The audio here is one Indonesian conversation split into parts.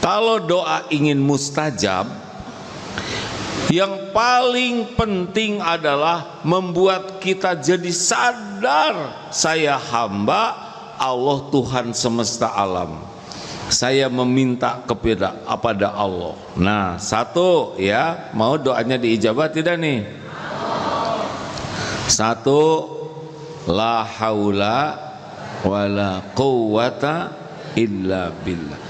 Kalau doa ingin mustajab, yang paling penting adalah membuat kita jadi sadar, saya hamba Allah Tuhan semesta alam. Saya meminta kepada Allah. Nah, satu ya, mau doanya diijabah tidak nih? Satu, la haula wala quwata illa billah.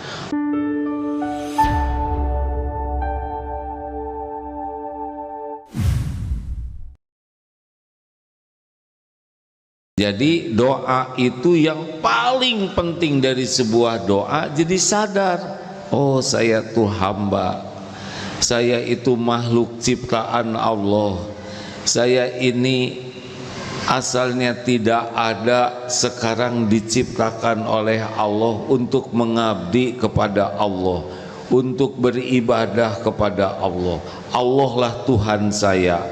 Jadi doa itu yang paling penting dari sebuah doa. Jadi sadar, oh saya tuh hamba, saya itu makhluk ciptaan Allah, saya ini asalnya tidak ada, sekarang diciptakan oleh Allah untuk mengabdi kepada Allah, untuk beribadah kepada Allah. Allah lah Tuhan saya.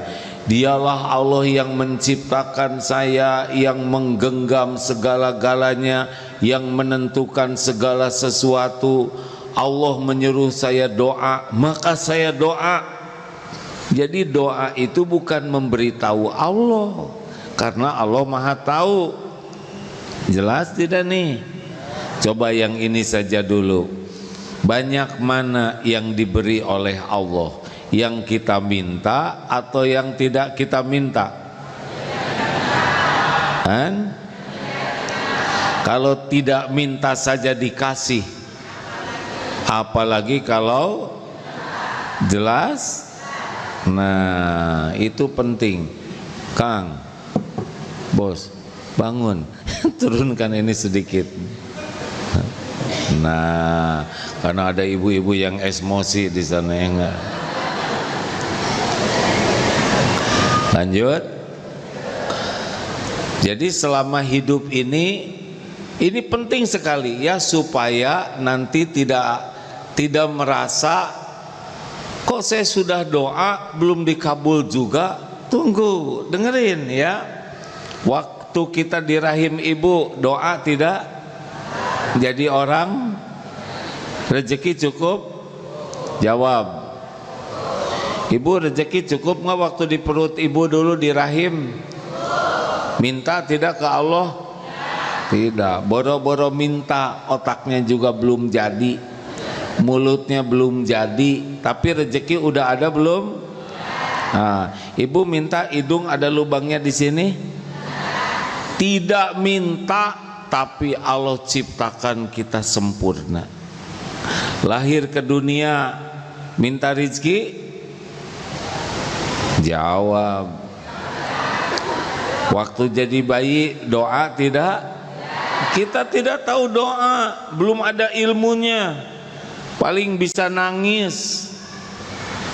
Dialah Allah yang menciptakan saya, yang menggenggam segala-galanya, yang menentukan segala sesuatu. Allah menyuruh saya doa, maka saya doa. Jadi doa itu bukan memberitahu Allah, karena Allah Maha Tahu. Jelas tidak nih? Coba yang ini saja dulu. Banyak mana yang diberi oleh Allah, yang kita minta atau yang tidak kita minta? Kan? Kalau tidak minta saja dikasih, apalagi kalau jelas. Nah, itu penting. Kang, bos, bangun, turunkan ini sedikit. Nah, karena ada ibu-ibu yang emosi di sana, ya enggak? Lanjut. Jadi selama hidup ini penting sekali ya, supaya nanti tidak merasa kok saya sudah doa belum dikabul juga. Tunggu, dengerin ya. Waktu kita di rahim ibu doa tidak jadi orang, rezeki cukup? Jawab. Ibu rezeki cukup nggak waktu di perut ibu dulu di rahim? Minta tidak ke Allah? Tidak. Boro-boro minta, otaknya juga belum jadi, mulutnya belum jadi, tapi rezeki udah ada belum? Nah, ibu minta hidung ada lubangnya di sini? Tidak minta, tapi Allah ciptakan kita sempurna. Lahir ke dunia minta rezeki? Jawab. Waktu jadi bayi doa tidak? Kita tidak tahu doa, belum ada ilmunya, paling bisa nangis.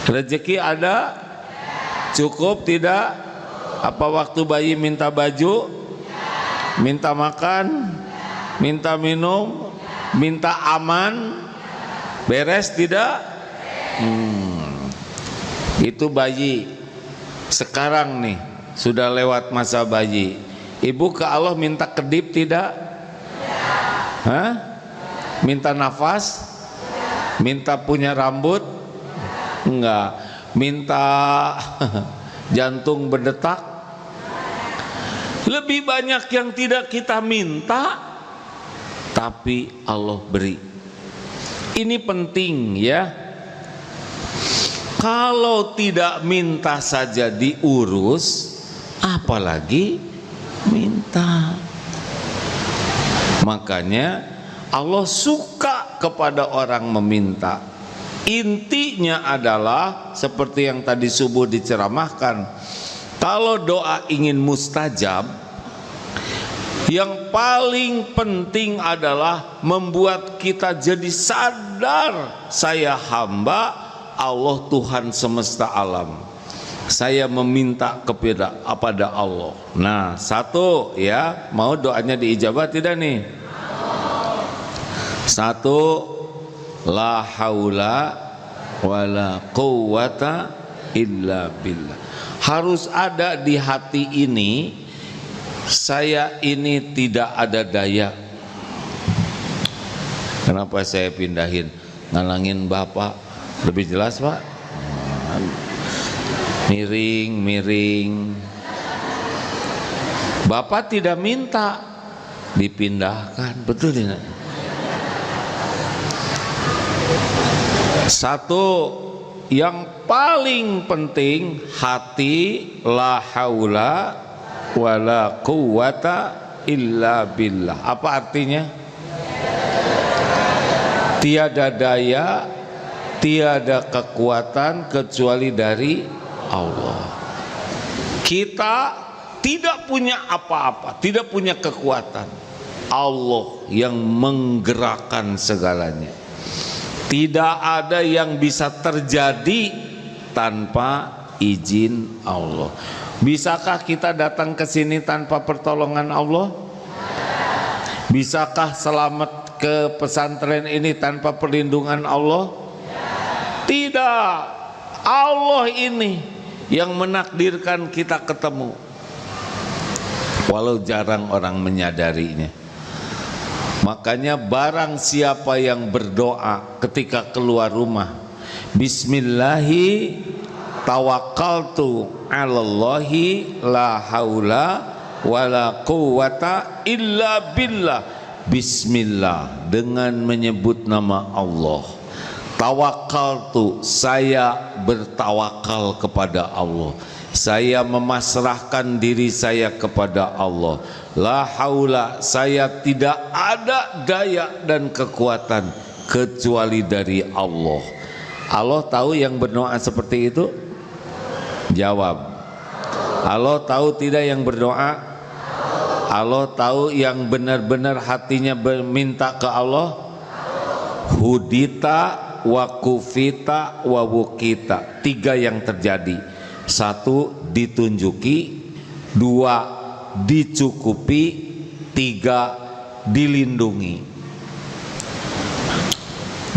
Rezeki ada? Cukup tidak? Apa waktu bayi minta baju, minta makan, minta minum, minta aman, beres tidak? Itu bayi. Sekarang nih sudah lewat masa bayi. Ibu ke Allah minta kedip tidak? Hah? Minta nafas? Minta punya rambut? Enggak. Minta jantung berdetak? Lebih banyak yang tidak kita minta, tapi Allah beri. Ini penting ya. Kalau tidak minta saja diurus, apalagi minta. Makanya Allah suka kepada orang meminta. Intinya adalah seperti yang tadi subuh diceramahkan, kalau doa ingin mustajab, yang paling penting adalah membuat kita jadi sadar, saya hamba Allah Tuhan semesta alam. Saya meminta kepada Allah. Nah, satu ya, mau doanya diijabah tidak nih? Satu, la haula wala quwata illa billah. Harus ada di hati ini, saya ini tidak ada daya. Kenapa saya pindahin? ngalangin bapak. Lebih jelas pak? Miring. Bapak tidak minta dipindahkan, betul tidak? Satu yang paling penting, hati la haula wala quwata illa billah. Apa artinya? Tiada daya, tiada kekuatan kecuali dari Allah. Kita tidak punya apa-apa, tidak punya kekuatan. Allah yang menggerakkan segalanya. Tidak ada yang bisa terjadi tanpa izin Allah. Bisakah kita datang ke sini tanpa pertolongan Allah? Bisakah selamat ke pesantren ini tanpa perlindungan Allah? Tidak. Allah ini yang menakdirkan kita ketemu, walau jarang orang menyadarinya. Makanya barang siapa yang berdoa ketika keluar rumah, Bismillahi tawakkaltu 'alallahi la haula wala quwata illa billah. Bismillah, dengan menyebut nama Allah. Tawakkaltu, saya bertawakal kepada Allah. Saya memasrahkan diri saya kepada Allah. La haula, saya tidak ada daya dan kekuatan kecuali dari Allah. Allah tahu yang berdoa seperti itu? Jawab. Allah tahu tidak yang berdoa? Allah tahu yang benar-benar hatinya meminta ke Allah? Hudita wa kufita wa wukita. 3 yang terjadi. 1 ditunjuki, 2 dicukupi, 3 dilindungi.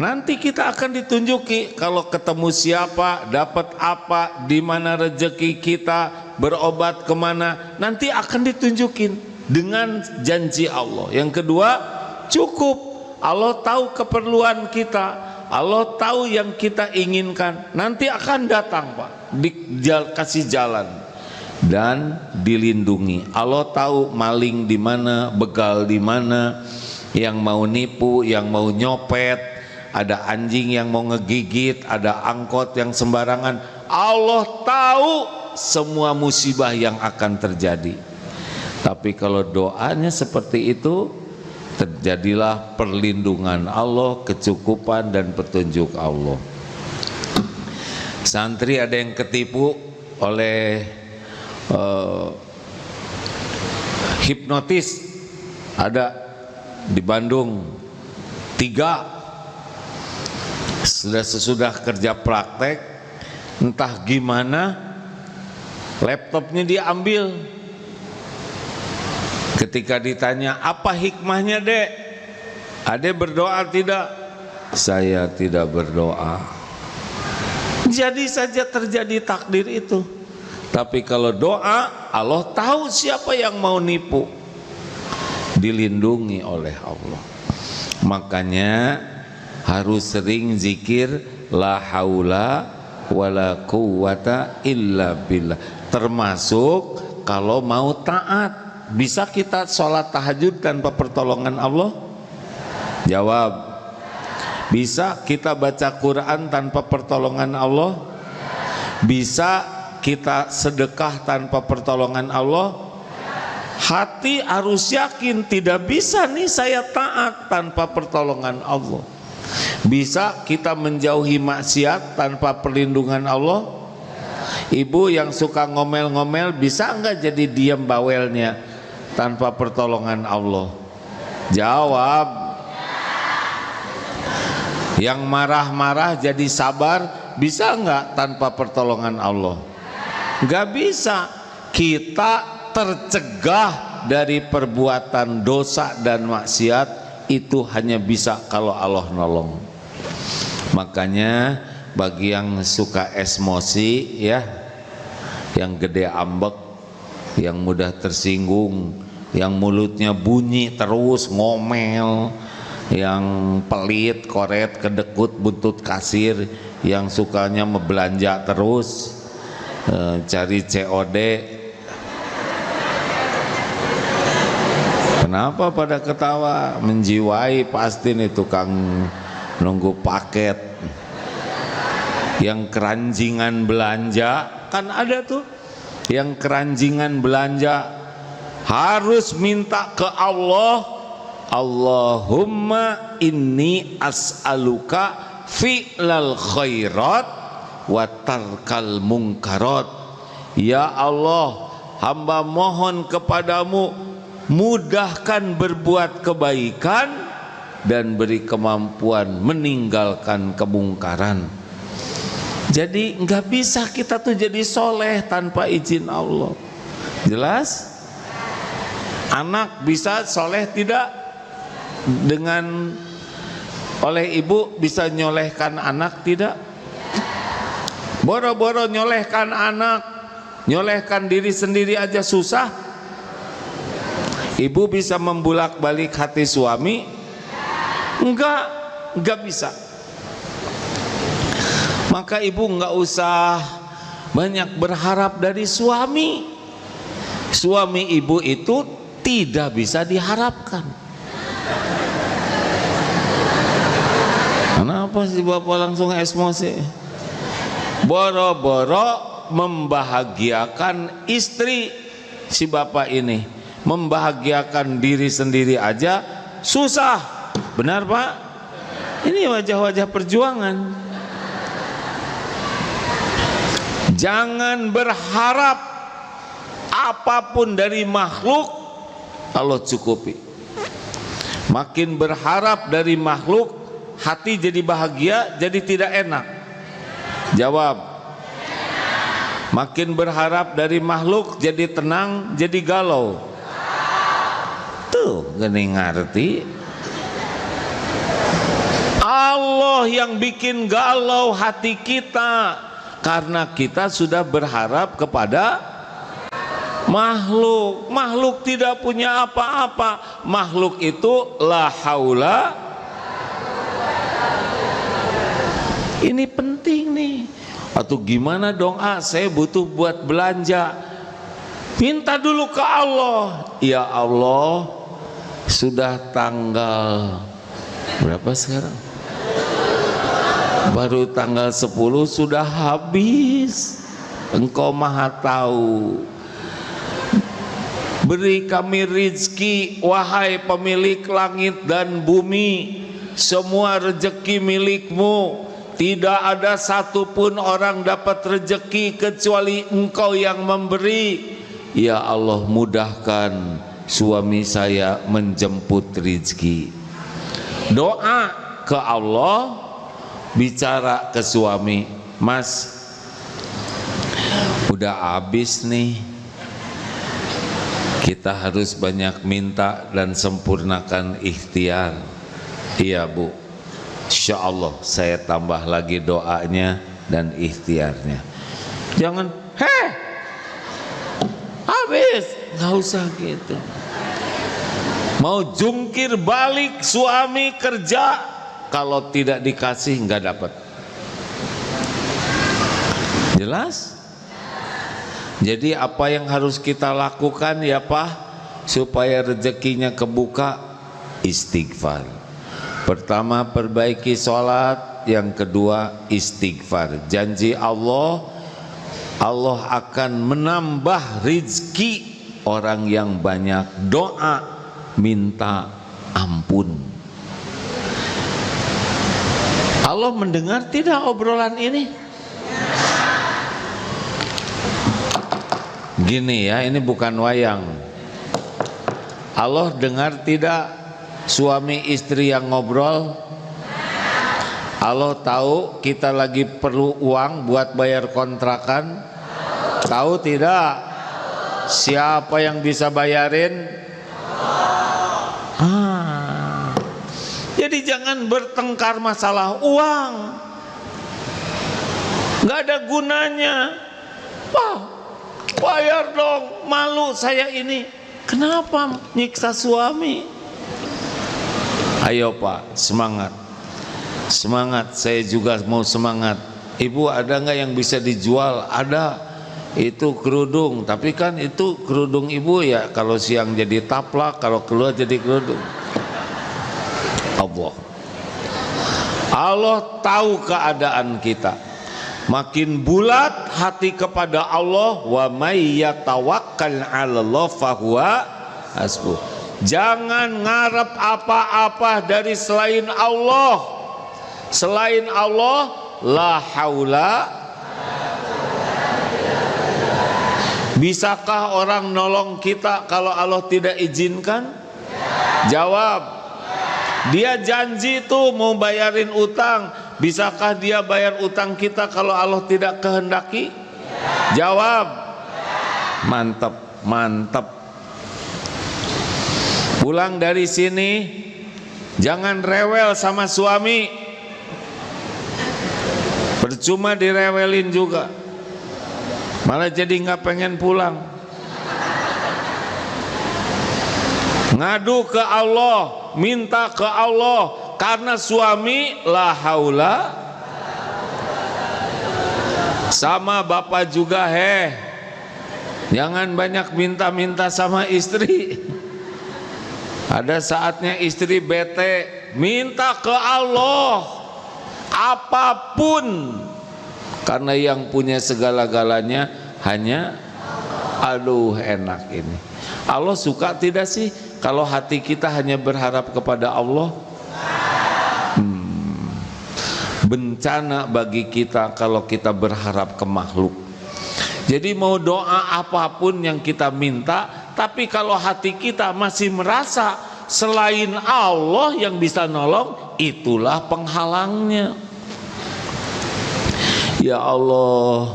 Nanti kita akan ditunjuki kalau ketemu siapa, dapat apa, di mana rezeki kita, berobat kemana, nanti akan ditunjukin dengan janji Allah. Yang kedua, cukup. Allah tahu keperluan kita, Allah tahu yang kita inginkan, nanti akan datang Pak, dikasih jalan dan dilindungi. Allah tahu maling di mana, begal di mana, yang mau nipu, yang mau nyopet, ada anjing yang mau ngegigit, ada angkot yang sembarangan. Allah tahu semua musibah yang akan terjadi. Tapi kalau doanya seperti itu, terjadilah perlindungan Allah, kecukupan dan petunjuk Allah. Santri ada yang ketipu oleh hipnotis, ada di Bandung 3. Sesudah kerja praktek, entah gimana laptopnya diambil. Ketika ditanya, apa hikmahnya dek? Adek berdoa tidak? Saya tidak berdoa. Jadi saja terjadi takdir itu. Tapi kalau doa, Allah tahu siapa yang mau nipu, dilindungi oleh Allah. Makanya harus sering zikir la haula wala quwata illa billah. Termasuk kalau mau taat. Bisa kita sholat tahajud tanpa pertolongan Allah? Jawab. Bisa kita baca Quran tanpa pertolongan Allah? Bisa kita sedekah tanpa pertolongan Allah? Hati harus yakin, tidak bisa nih saya taat tanpa pertolongan Allah. Bisa kita menjauhi maksiat tanpa perlindungan Allah? Ibu yang suka ngomel-ngomel bisa enggak jadi diam bawelnya tanpa pertolongan Allah? Jawab. Yang marah-marah jadi sabar bisa enggak tanpa pertolongan Allah? Enggak bisa. Kita tercegah dari perbuatan dosa dan maksiat itu hanya bisa kalau Allah nolong. Makanya bagi yang suka emosi ya, yang gede ambek, yang mudah tersinggung, yang mulutnya bunyi terus ngomel, yang pelit, koret, kedekut, buntut kasir, yang sukanya membelanja terus, cari COD. Kenapa pada ketawa? Menjiwai pasti nih tukang nunggu paket. Yang keranjingan belanja, kan ada tuh yang keranjingan belanja harus minta ke Allah, Allahumma inni as'aluka fi'lal khairat wa tarkal munkarat. Ya Allah, hamba mohon kepadamu, mudahkan berbuat kebaikan dan beri kemampuan meninggalkan kemungkaran. Jadi nggak bisa kita tuh jadi soleh tanpa izin Allah. Jelas? Anak bisa soleh tidak? Dengan oleh ibu bisa nyolehkan anak tidak? Boro-boro nyolehkan anak, nyolehkan diri sendiri aja susah. Ibu bisa membulak-balik hati suami? Enggak bisa. Maka ibu enggak usah banyak berharap dari suami. Suami ibu itu tidak bisa diharapkan. Kenapa sih bapak langsung emosi? Boro-boro membahagiakan istri si bapak ini, membahagiakan diri sendiri aja susah. Benar pak? Ini wajah-wajah perjuangan. Jangan berharap apapun dari makhluk, Allah cukupi. Makin berharap dari makhluk, hati jadi bahagia, jadi tidak enak. Jawab. Makin berharap dari makhluk, jadi tenang, jadi galau. Tuh, gini ngerti. Allah yang bikin galau hati kita, karena kita sudah berharap kepada makhluk. Makhluk tidak punya apa-apa. Makhluk itu la haula. Ini penting nih. Atau gimana dong, saya butuh buat belanja. Minta dulu ke Allah. Ya Allah, sudah tanggal berapa sekarang? Baru tanggal 10 sudah habis. Engkau maha tahu. Beri kami rizki, wahai pemilik langit dan bumi. Semua rezeki milikmu. Tidak ada satupun orang dapat rezeki kecuali engkau yang memberi. Ya Allah, mudahkan suami saya menjemput rizki. Doa ke Allah, bicara ke suami, Mas, udah habis nih, kita harus banyak minta dan sempurnakan ikhtiar. Iya Bu, insya Allah saya tambah lagi doanya dan ikhtiarnya. Jangan habis, nggak usah gitu. Mau jungkir balik suami kerja, kalau tidak dikasih nggak dapat. Jelas? Jadi apa yang harus kita lakukan ya Pak, supaya rezekinya kebuka? Istighfar. Pertama perbaiki sholat, yang kedua istighfar. Janji Allah, Allah akan menambah rezeki orang yang banyak doa minta ampun. Allah mendengar tidak obrolan ini? Gini ya, ini bukan wayang. Allah dengar tidak suami istri yang ngobrol? Allah tahu kita lagi perlu uang buat bayar kontrakan? Tahu tidak? Siapa yang bisa bayarin? Jadi jangan bertengkar masalah uang, nggak ada gunanya. Wah, bayar dong, malu saya ini. Kenapa nyiksa suami? Ayo Pak, semangat. Semangat, saya juga mau semangat. Ibu ada nggak yang bisa dijual? Ada, itu kerudung, tapi kan itu kerudung ibu ya, kalau siang jadi taplak, kalau keluar jadi kerudung. Allah tahu keadaan kita. Makin bulat hati kepada Allah, wa may yatawakkal 'alallah fahuwa hasbuh. Jangan ngarep apa-apa dari selain Allah. Selain Allah, la haula. Bisakah orang nolong kita kalau Allah tidak izinkan? Jawab. Dia janji tuh mau bayarin utang. Bisakah dia bayar utang kita kalau Allah tidak kehendaki? Jawab. Mantap, mantap. Pulang dari sini jangan rewel sama suami. Percuma direwelin juga, malah jadi nggak pengen pulang. Ngadu ke Allah, minta ke Allah, karena suami la haula. Sama bapak juga, jangan banyak minta-minta sama istri. Ada saatnya istri bete, minta ke Allah apapun, karena yang punya segala-galanya hanya aduh enak ini. Allah suka tidak sih kalau hati kita hanya berharap kepada Allah? Bencana bagi kita kalau kita berharap ke makhluk. Jadi mau doa apapun yang kita minta, tapi kalau hati kita masih merasa selain Allah yang bisa nolong, itulah penghalangnya. Ya Allah,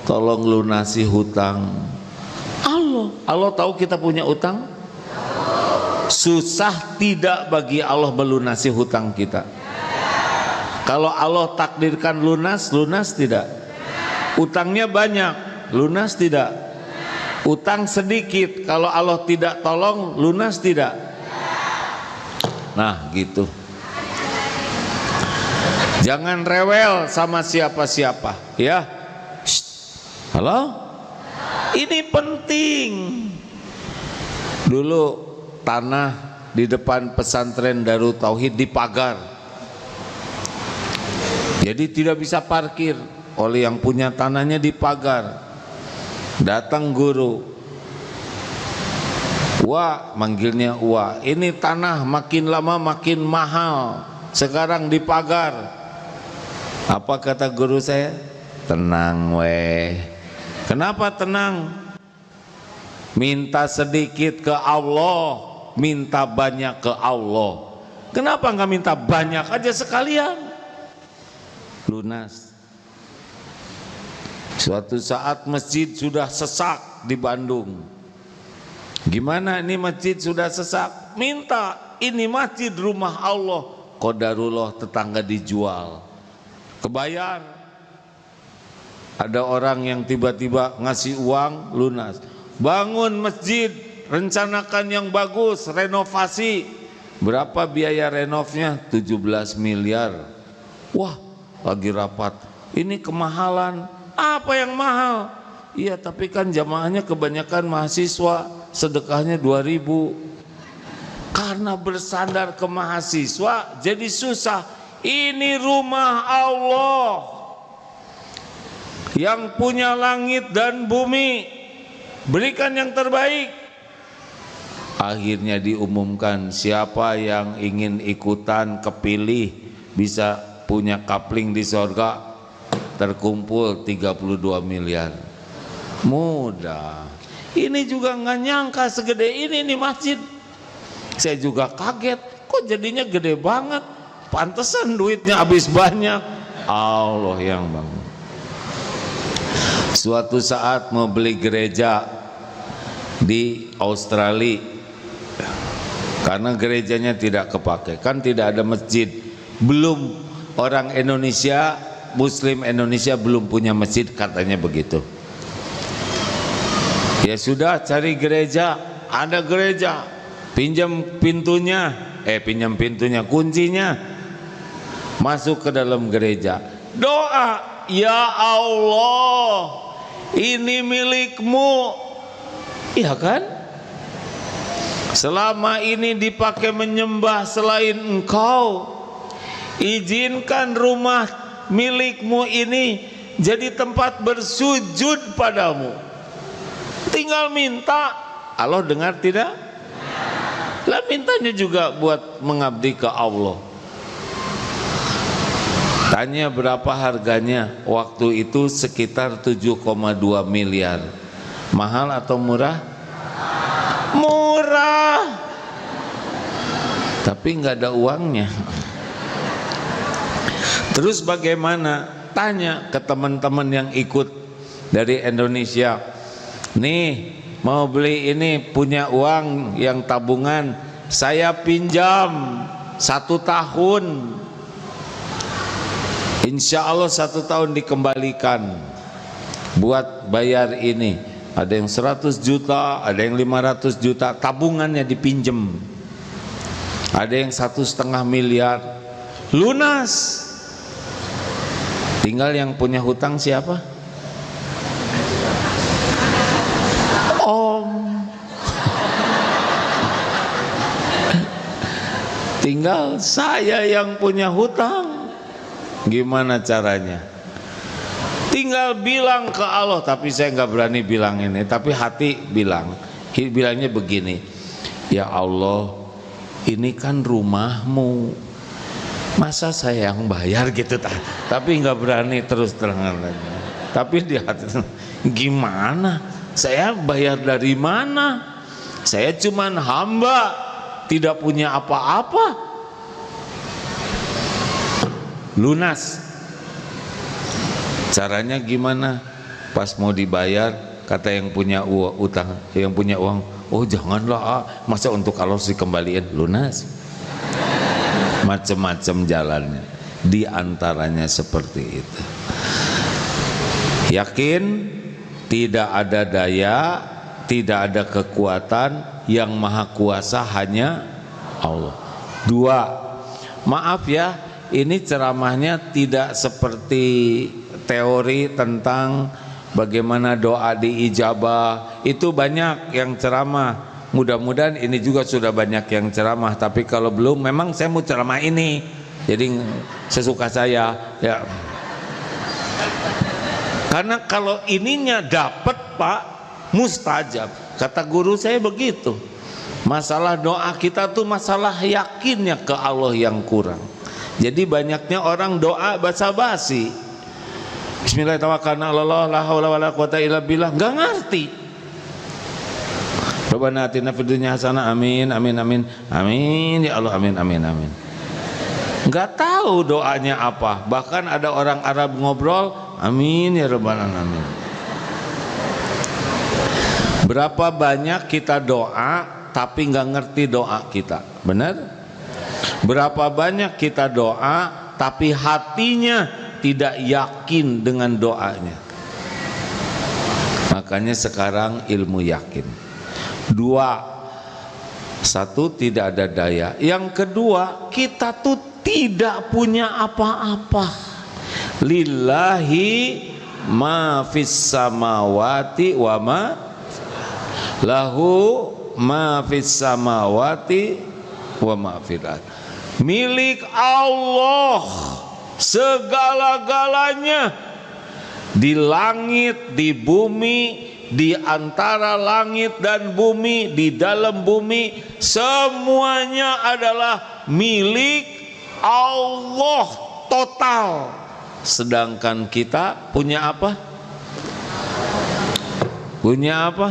tolong lunasi hutang. Allah tahu kita punya utang. Susah tidak bagi Allah melunasi hutang kita. Kalau Allah takdirkan lunas, lunas tidak? Utangnya banyak, lunas tidak? Utang sedikit, kalau Allah tidak tolong, lunas tidak? Nah gitu. Jangan rewel sama siapa-siapa ya. Halo? Ini penting. Dulu tanah di depan pesantren Darut Tauhid dipagar, jadi tidak bisa parkir. Oleh yang punya tanahnya dipagar. Datang guru, wah, manggilnya wah, ini tanah makin lama makin mahal, sekarang dipagar. Apa kata guru saya? Tenang weh. Kenapa tenang? Minta sedikit ke Allah, minta banyak ke Allah. Kenapa nggak minta banyak aja sekalian? Lunas. Suatu saat masjid sudah sesak di Bandung. Gimana ini masjid sudah sesak? Minta, ini masjid rumah Allah. Qadarullah, tetangga dijual. Kebayar. Ada orang yang tiba-tiba ngasih uang, lunas. Bangun masjid, rencanakan yang bagus, renovasi. Berapa biaya renovnya? 17 miliar. Wah, lagi rapat. Ini kemahalan. Apa yang mahal? Iya, tapi kan jamaahnya kebanyakan mahasiswa, sedekahnya 2.000. Karena bersandar ke mahasiswa jadi susah. Ini rumah Allah yang punya langit dan bumi, berikan yang terbaik. Akhirnya diumumkan, siapa yang ingin ikutan kepilih bisa punya kapling di sorga. Terkumpul 32 miliar. Mudah. Ini juga nggak nyangka segede ini nih masjid. Saya juga kaget, kok jadinya gede banget. Pantesan duitnya habis banyak. Allah yang bangun. Suatu saat mau beli gereja di Australia, karena gerejanya tidak kepake, kan tidak ada masjid. Belum, orang Indonesia, Muslim Indonesia belum punya masjid, katanya begitu. Ya sudah, cari gereja. Ada gereja, pinjam pintunya, kuncinya, masuk ke dalam gereja, doa, ya Allah, ini milikmu, iya kan? Selama ini dipakai menyembah selain Engkau, izinkan rumah milikmu ini jadi tempat bersujud padamu. Tinggal minta, Allah dengar tidak? Lah mintanya juga buat mengabdi ke Allah. Tanya berapa harganya? Waktu itu sekitar 7,2 miliar. Mahal atau murah? Murah. Tapi nggak ada uangnya. Terus bagaimana? Tanya ke teman-teman yang ikut dari Indonesia. Nih, mau beli ini, punya uang yang tabungan, saya pinjam 1 tahun, insya Allah 1 tahun dikembalikan buat bayar ini. Ada yang 100 juta, ada yang 500 juta, tabungannya dipinjem. Ada yang 1,5 miliar, lunas. Tinggal yang punya hutang siapa? Om. Tinggal saya yang punya hutang. Gimana caranya? Tinggal bilang ke Allah, tapi saya nggak berani bilang ini, tapi hati bilang. Bilangnya begini, ya Allah, ini kan rumahmu, masa saya yang bayar gitu, tapi nggak berani terus terang. Tapi di hati, gimana? Saya bayar dari mana? Saya cuman hamba, tidak punya apa-apa. Lunas. Caranya gimana? Pas mau dibayar, kata yang punya utang, yang punya uang, oh janganlah, masa untuk Allah dikembaliin, lunas. Macam-macam jalannya, di antaranya seperti itu. Yakin tidak ada daya, tidak ada kekuatan, yang maha kuasa hanya Allah. 2, maaf ya, ini ceramahnya tidak seperti teori tentang bagaimana doa diijabah. Itu banyak yang ceramah. Mudah-mudahan ini juga sudah banyak yang ceramah. Tapi kalau belum, memang saya mau ceramah ini. Jadi sesuka saya ya. Karena kalau ininya dapat Pak, mustajab. Kata guru saya begitu. Masalah doa kita tuh masalah yakinnya ke Allah yang kurang. Jadi banyaknya orang doa basa-basi. Bismillahirrahmanirrahim, la haula wala quwata illa billah, enggak ngerti. Rabbana atina fid dunya hasanah, amin amin amin. Amin ya Allah, amin amin amin. Enggak tahu doanya apa. Bahkan ada orang Arab ngobrol, amin ya rabbal alamin. Berapa banyak kita doa tapi nggak ngerti doa kita, benar? Berapa banyak kita doa tapi hatinya tidak yakin dengan doanya. Makanya sekarang ilmu yakin. 2, 1 tidak ada daya. Yang kedua, kita tuh tidak punya apa-apa. Lillahi ma fis samawati wa ma lahu ma fis samawati wa ma fil ardh. Milik Allah segala-galanya, di langit, di bumi, di antara langit dan bumi, di dalam bumi, semuanya adalah milik Allah total. Sedangkan kita punya apa? Punya apa?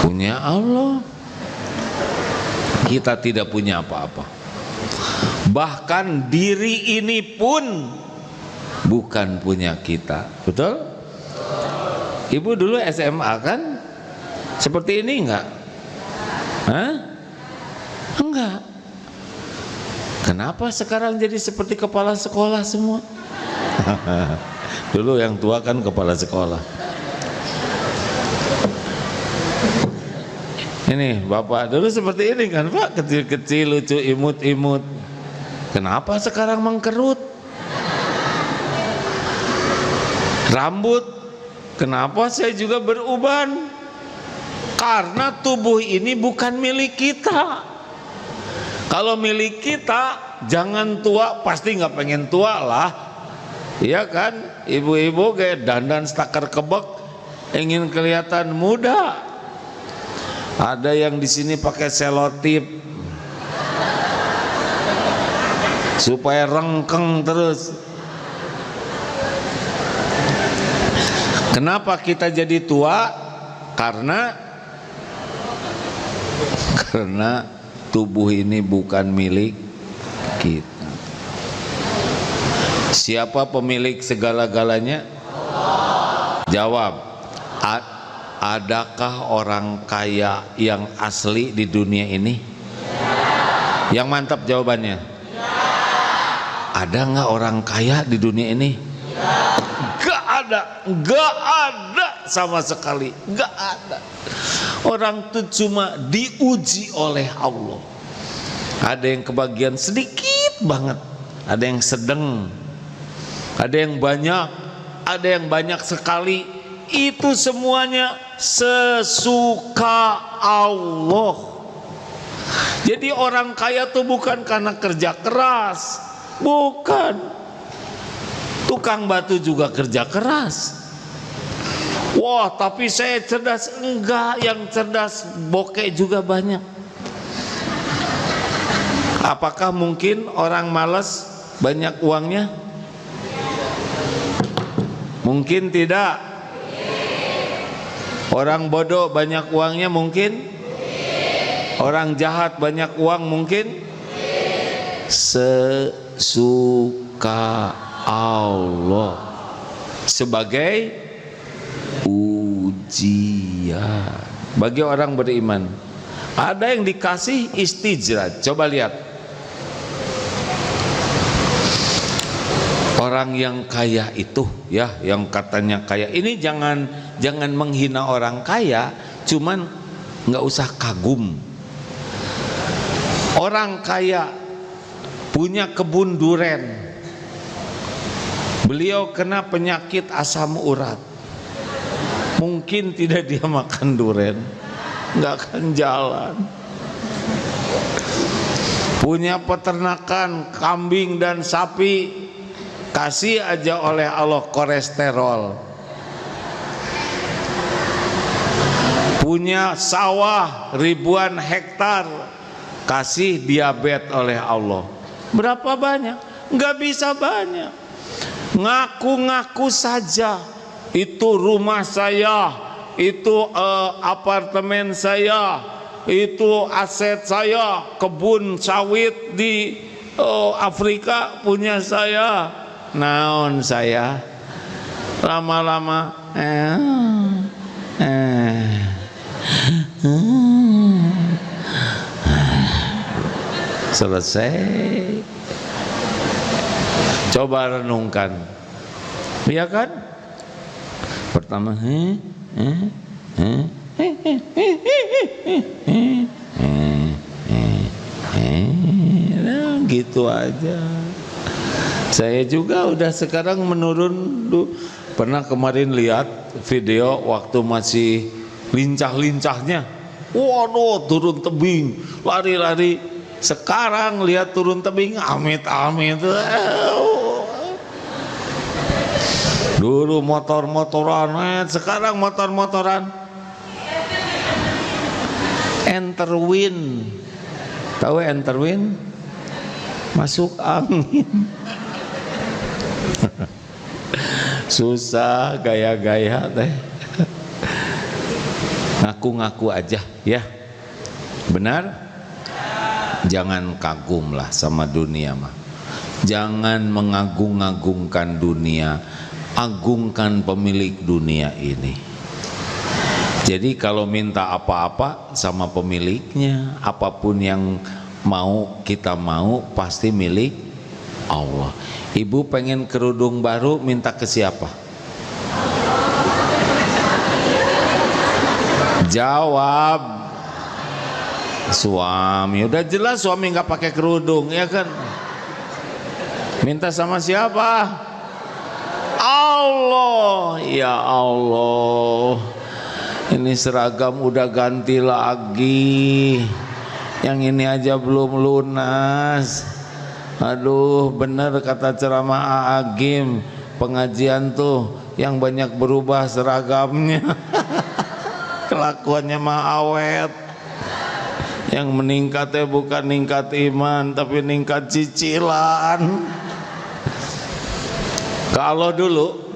Punya Allah. Kita tidak punya apa-apa. Bahkan diri ini pun bukan punya kita. Betul? Ibu dulu SMA kan? Seperti ini enggak? Hah? Enggak. Kenapa sekarang jadi seperti kepala sekolah semua? Dulu yang tua kan kepala sekolah. Ini bapak dulu seperti ini kan Pak, kecil-kecil lucu imut-imut. Kenapa sekarang mengkerut? Rambut, kenapa saya juga beruban? Karena tubuh ini bukan milik kita. Kalau milik kita, jangan tua, pasti nggak pengen tua lah. Iya kan, ibu-ibu kayak dandan stakar kebek, ingin kelihatan muda. Ada yang di sini pakai selotip supaya rengkeng terus. Kenapa kita jadi tua? Karena tubuh ini bukan milik kita. Siapa pemilik segala-galanya? Jawab. Adakah orang kaya yang asli di dunia ini? Yang mantap jawabannya. Ada nggak orang kaya di dunia ini? Gak ada sama sekali, gak ada. Orang itu cuma diuji oleh Allah. Ada yang kebagian sedikit banget, ada yang sedang, ada yang banyak sekali. Itu semuanya sesuka Allah. Jadi orang kaya tuh bukan karena kerja keras, bukan. Tukang batu juga kerja keras. Wah, tapi saya cerdas. Enggak, yang cerdas bokeh juga banyak. Apakah mungkin orang malas banyak uangnya? Mungkin tidak. Orang bodoh banyak uangnya mungkin? Orang jahat banyak uang mungkin? Sesuka Allah, sebagai ujian bagi orang beriman. Ada yang dikasih istijraj. Coba lihat orang yang kaya itu, ya, yang katanya kaya ini, jangan menghina orang kaya, cuman nggak usah kagum. Orang kaya punya kebun duren, beliau kena penyakit asam urat, mungkin tidak dia makan duren, nggak akan jalan. Punya peternakan kambing dan sapi, kasih aja oleh Allah kolesterol. Punya sawah ribuan hektar, kasih diabetes oleh Allah. Berapa banyak? Nggak bisa banyak. Ngaku-ngaku saja, itu rumah saya, itu apartemen saya, itu aset saya, kebun sawit di Afrika punya saya. Naon saya? Lama-lama selesai. Coba renungkan, ya kan? Pertama gitu aja. Saya juga udah sekarang menurun. Pernah kemarin lihat video waktu masih lincah-lincahnya, waduh, turun tebing, lari-lari. Sekarang lihat turun tebing, amit-amit. Dulu motor-motoran, sekarang motor-motoran. Enterwin, tahu Enterwin? Masuk angin. Susah gaya-gaya teh. Ngaku-ngaku aja ya. Benar? Jangan kagum lah sama dunia mah. Jangan mengagung-agungkan dunia. Agungkan pemilik dunia ini. Jadi kalau minta apa-apa sama pemiliknya, apapun yang kita mau pasti milik Allah. Ibu pengen kerudung baru, minta ke siapa? Jawab. Suami, udah jelas suami nggak pakai kerudung, ya kan? Minta sama siapa? Allah. Ya Allah, ini seragam udah ganti lagi, yang ini aja belum lunas. Aduh, bener kata ceramah Agim, pengajian tuh yang banyak berubah seragamnya. Kelakuannya mah awet. Yang meningkatnya bukan ningkat iman, tapi ningkat cicilan. Ke Allah dulu,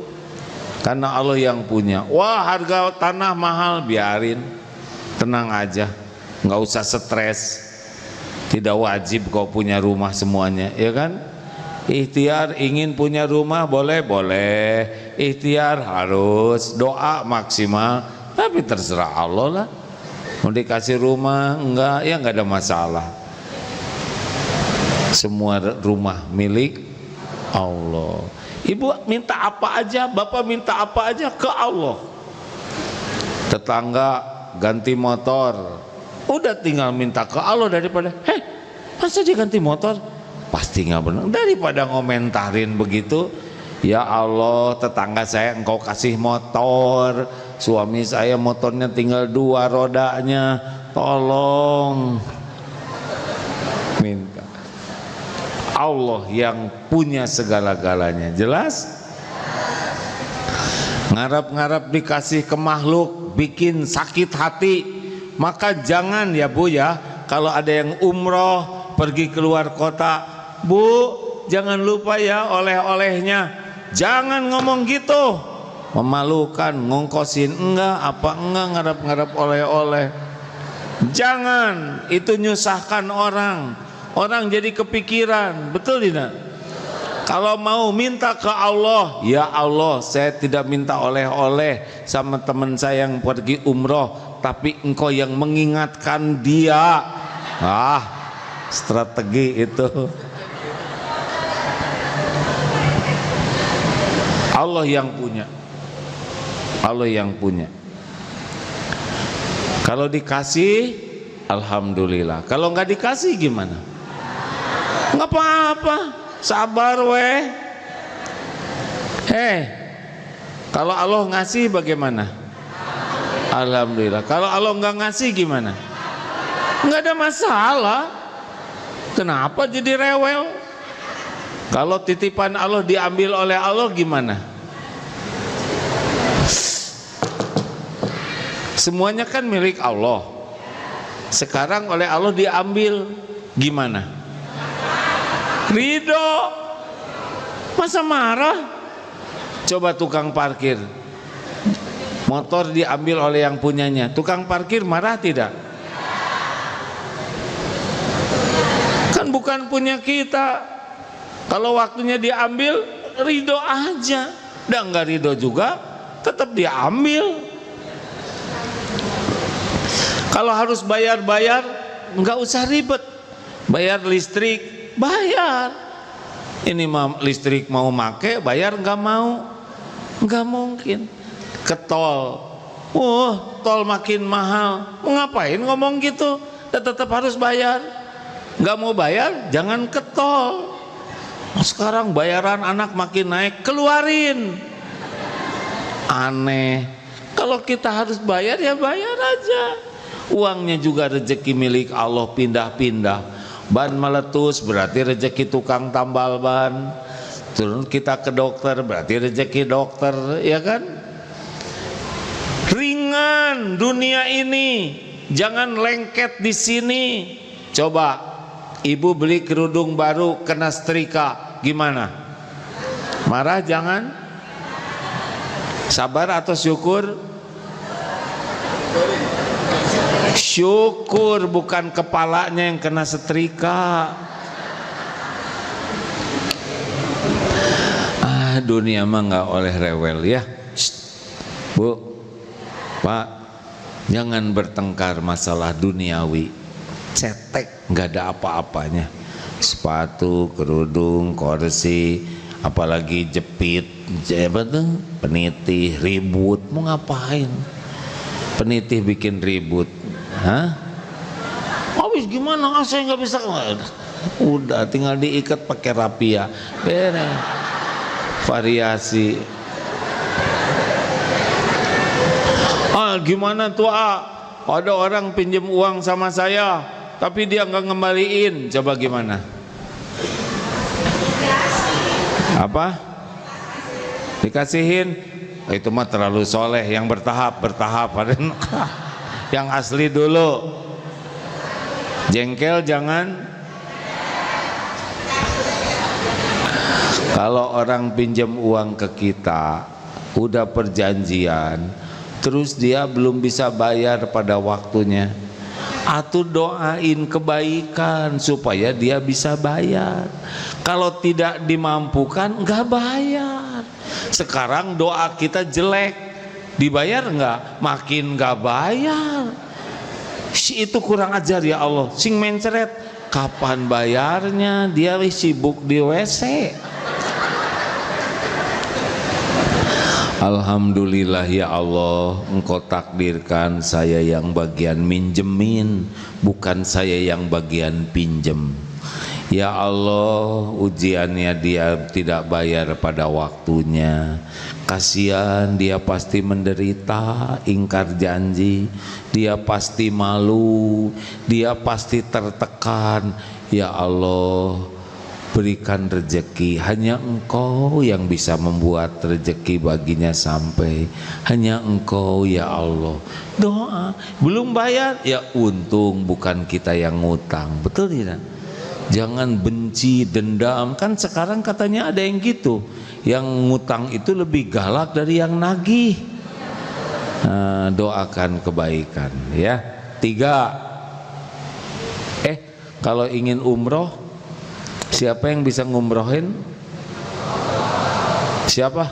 karena Allah yang punya. Wah, harga tanah mahal, biarin, tenang aja, nggak usah stres. Tidak wajib kau punya rumah semuanya, ya kan? Ikhtiar ingin punya rumah boleh, ikhtiar harus, doa maksimal, tapi terserah Allah lah. Mau dikasih rumah enggak, ya enggak ada masalah. Semua rumah milik Allah. Ibu minta apa aja, bapak minta apa aja ke Allah. Tetangga ganti motor, udah tinggal minta ke Allah daripada masa dia ganti motor, pasti nggak benar. Daripada ngomentarin begitu, ya Allah, tetangga saya engkau kasih motor, suami saya motornya tinggal 2 rodanya, tolong. Minta. Allah yang punya segala-galanya, jelas? Ngarap-ngarap dikasih ke makhluk bikin sakit hati. Maka jangan ya Bu ya, kalau ada yang umroh pergi keluar kota, Bu jangan lupa ya oleh-olehnya. Jangan ngomong gitu, memalukan, ngongkosin enggak, apa enggak ngarap-ngarap oleh-oleh. Jangan, itu nyusahkan orang. Orang jadi kepikiran, betul tidak? Kalau mau minta ke Allah, ya Allah, saya tidak minta oleh-oleh sama teman saya yang pergi umroh, tapi engkau yang mengingatkan dia. Strategi itu. Allah yang punya. Allah yang punya. Kalau dikasih, alhamdulillah. Kalau nggak dikasih gimana? Nggak apa-apa, sabar weh. Kalau Allah ngasih bagaimana? Alhamdulillah. Kalau Allah nggak ngasih gimana? Nggak ada masalah. Kenapa jadi rewel? Kalau titipan Allah diambil oleh Allah gimana? Semuanya kan milik Allah. Sekarang oleh Allah diambil, gimana? Ridho. Masa marah? Coba tukang parkir, motor diambil oleh yang punyanya, tukang parkir marah tidak? Kan bukan punya kita. Kalau waktunya diambil, ridho aja. Dan nggak ridho juga, tetap diambil. Kalau harus bayar-bayar, nggak usah ribet. Bayar listrik, bayar. Ini listrik mau make, bayar nggak mau, nggak mungkin. Ke tol, tol makin mahal. Mau ngapain ngomong gitu? Dan tetap harus bayar. Nggak mau bayar, jangan ke tol. Sekarang bayaran anak makin naik, keluarin. Aneh. Kalau kita harus bayar, ya bayar aja. Uangnya juga rezeki milik Allah, pindah-pindah. Ban meletus berarti rezeki tukang tambal ban. Turun kita ke dokter berarti rezeki dokter, ya kan? Ringan dunia ini, jangan lengket di sini. Coba ibu beli kerudung baru kena setrika, gimana? Marah jangan? Sabar atau syukur? Syukur, bukan kepalanya yang kena setrika. Dunia mah nggak oleh rewel ya. Bu, Pak, jangan bertengkar masalah duniawi. Cetek, nggak ada apa-apanya. Sepatu, kerudung, kursi, apalagi jepit, penitih, ribut. Mau ngapain? Penitih bikin ribut, gimana? Saya nggak bisa. Udah tinggal diikat pakai rapia, beres. Variasi. Gimana tuh ada orang pinjam uang sama saya tapi dia nggak ngembaliin, coba gimana? Apa? Dikasihin? Itu mah terlalu soleh, yang bertahap. Yang asli dulu. Jengkel jangan. Kalau orang pinjam uang ke kita, udah perjanjian, terus dia belum bisa bayar pada waktunya, atuh doain kebaikan supaya dia bisa bayar. Kalau tidak dimampukan, nggak bayar. Sekarang doa kita jelek, dibayar nggak? Makin nggak bayar. Si itu kurang ajar ya Allah. Sing mencret, kapan bayarnya? Dia sibuk di WC. Alhamdulillah ya Allah, Engkau takdirkan saya yang bagian minjemin, bukan saya yang bagian pinjem. Ya Allah, ujiannya dia tidak bayar pada waktunya. Kasihan, dia pasti menderita, ingkar janji, dia pasti malu, dia pasti tertekan. Ya Allah, berikan rezeki. Hanya Engkau yang bisa membuat rezeki baginya sampai. Hanya Engkau ya Allah. Doa, belum bayar, ya untung bukan kita yang ngutang. Betul tidak? Jangan benci, dendam. Kan sekarang katanya ada yang gitu, yang ngutang itu lebih galak dari yang nagih. Doakan kebaikan ya. 3. Kalau ingin umroh, siapa yang bisa ngumrohin? Siapa?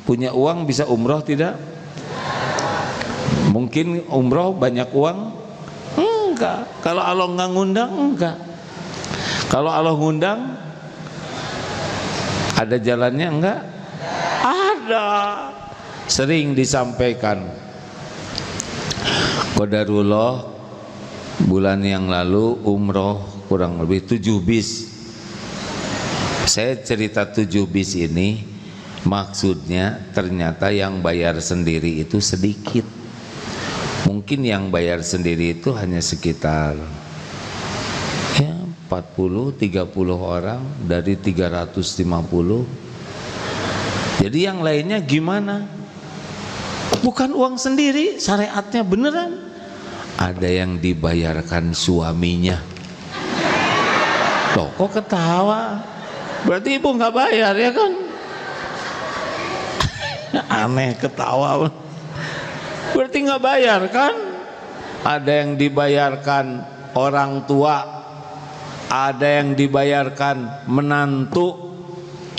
Punya uang bisa umroh tidak? Mungkin umroh banyak uang? Enggak. Kalau Allah nggak ngundang, enggak. Kalau Allah ngundang, ada jalannya enggak? Ada. Sering disampaikan. Qadarullah, bulan yang lalu umroh kurang lebih 7 bis. Saya cerita 7 bis ini maksudnya ternyata yang bayar sendiri itu sedikit. Mungkin yang bayar sendiri itu hanya sekitar 40-30 orang dari 350. Jadi yang lainnya gimana? Bukan uang sendiri, syariatnya beneran. Ada yang dibayarkan suaminya. Loh kok ketawa? Berarti ibu nggak bayar ya kan? Aneh ketawa. Berarti nggak bayar kan? Ada yang dibayarkan orang tua, ada yang dibayarkan menantu,